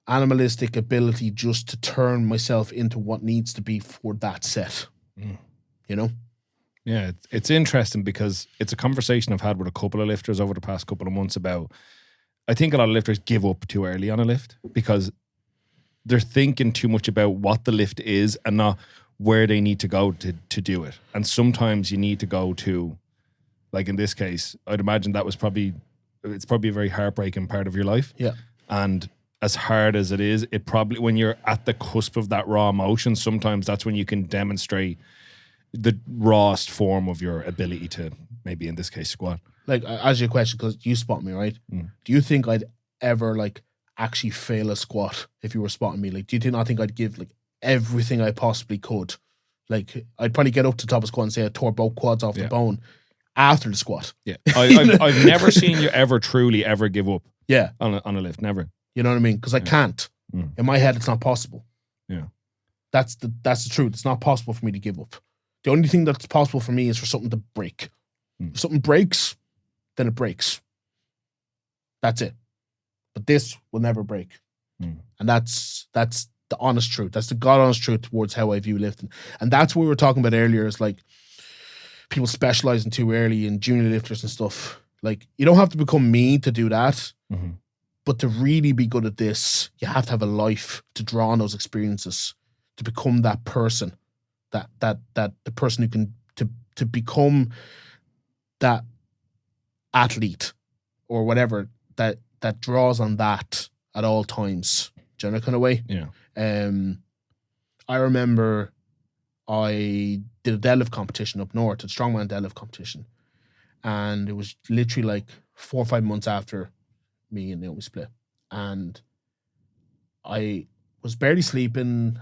animalistic ability just to turn myself into what needs to be for that set. You know?
Yeah, it's interesting because it's a conversation I've had with a couple of lifters over the past couple of months about, I think a lot of lifters give up too early on a lift because they're thinking too much about what the lift is and not where they need to go to do it. And sometimes you need to go to, like in this case, I'd imagine it's probably a very heartbreaking part of your life.
Yeah.
And as hard as it is, it probably, when you're at the cusp of that raw emotion, sometimes that's when you can demonstrate the rawest form of your ability to, maybe in this case, squat. Like,
as your question, because you spot me, right? Do you think I'd ever like actually fail a squat if you were spotting me? Like, do you not think I'd give like everything I possibly could? Like, I'd probably get up to the top of squat and say I tore both quads off the bone after the squat.
Yeah, I've never seen you ever truly ever give up.
Yeah,
on a lift, never.
You know what I mean? Because I can't. In my head, it's not possible.
Yeah,
that's the truth. It's not possible for me to give up. The only thing that's possible for me is for something to break. If something breaks, then it breaks. That's it. But this will never break. And that's the honest truth. That's the God honest truth towards how I view lifting. And that's what we were talking about earlier, is like people specializing too early in junior lifters and stuff. Like, you don't have to become me to do that. But to really be good at this, you have to have a life to draw on those experiences, to become that person. That the person who can to become that athlete or whatever that draws on that at all times. Do you know that kind of way?
Yeah.
I remember I did a deadlift competition up north, a strongman deadlift competition, and it was literally like 4 or 5 months after me and Naomi split, and I was barely sleeping.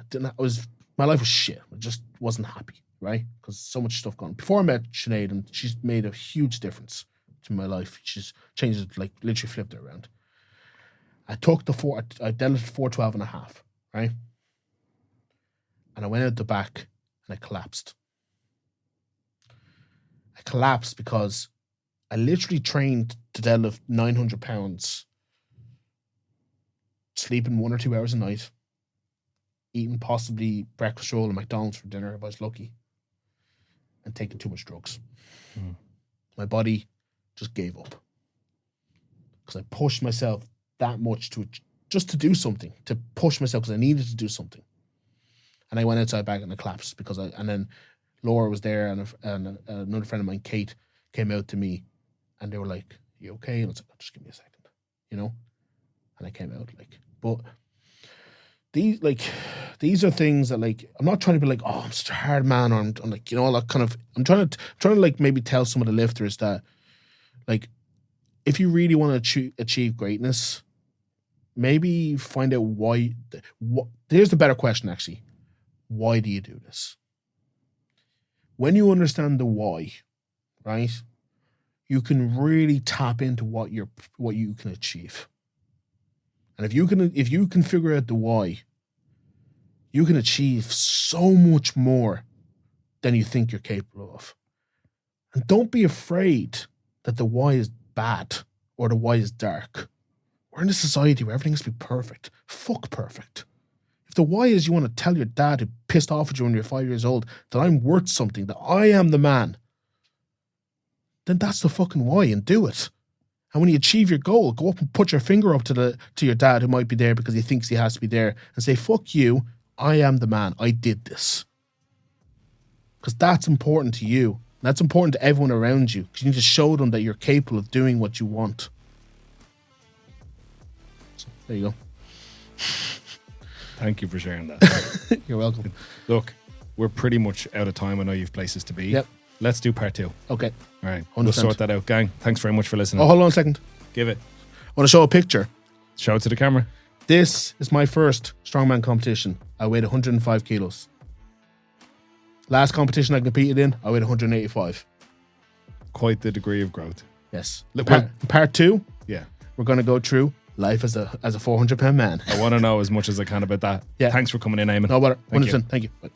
My life was shit. I just wasn't happy, right? Because so much stuff gone. Before I met Sinead, and she's made a huge difference to my life. She's changed it, like literally flipped it around. I took I deadlifted 412.5, right? And I went out the back and I collapsed. I collapsed because I literally trained to deadlift 900 pounds, sleeping 1 or 2 hours a night, eating possibly breakfast roll at McDonald's for dinner if I was lucky, and taking too much drugs. My body just gave up because I pushed myself that much just to do something, to push myself because I needed to do something. And I went outside back and I collapsed and then Laura was there and another friend of mine, Kate, came out to me and they were like, "You okay?" And I was like, "Oh, just give me a second," you know? And I came out but these are things that I'm not trying to be like, "Oh, I'm such a hard man," or I'm like, you know, like kind of, I'm trying to like maybe tell some of the lifters that like, if you really want to achieve greatness, maybe find out why. Here's the better question, actually. Why do you do this? When you understand the why, right, you can really tap into what you can achieve. And if you can figure out the why, you can achieve so much more than you think you're capable of. And don't be afraid that the why is bad or the why is dark. We're in a society where everything has to be perfect. Fuck perfect. If the why is you want to tell your dad who pissed off at you when you're 5 years old that I'm worth something, that I am the man, then that's the fucking why, and do it. And when you achieve your goal, go up and put your finger up to your dad who might be there because he thinks he has to be there, and say, "Fuck you, I am the man. I did this." Because that's important to you. That's important to everyone around you, because you need to show them that you're capable of doing what you want. So, there you go.
Thank you for sharing that.
You're welcome.
Look, we're pretty much out of time. I know you've places to be.
Yep.
Let's do part 2.
Okay.
All right.
100%.
We'll sort that out. Gang, thanks very much for listening.
Oh, hold on a second.
Give it.
I want to show a picture.
Show it to the camera.
This is my first strongman competition. I weighed 105 kilos. Last competition I competed in, I weighed 185.
Quite the degree of growth.
Yes.
Look,
Part 2,
yeah.
we're going to go through life as a 400-pound man.
I want to know as much as I can about that.
Yeah.
Thanks for coming in, Eamonn.
No, but
Thank
100%.
you.
Thank you. Bye.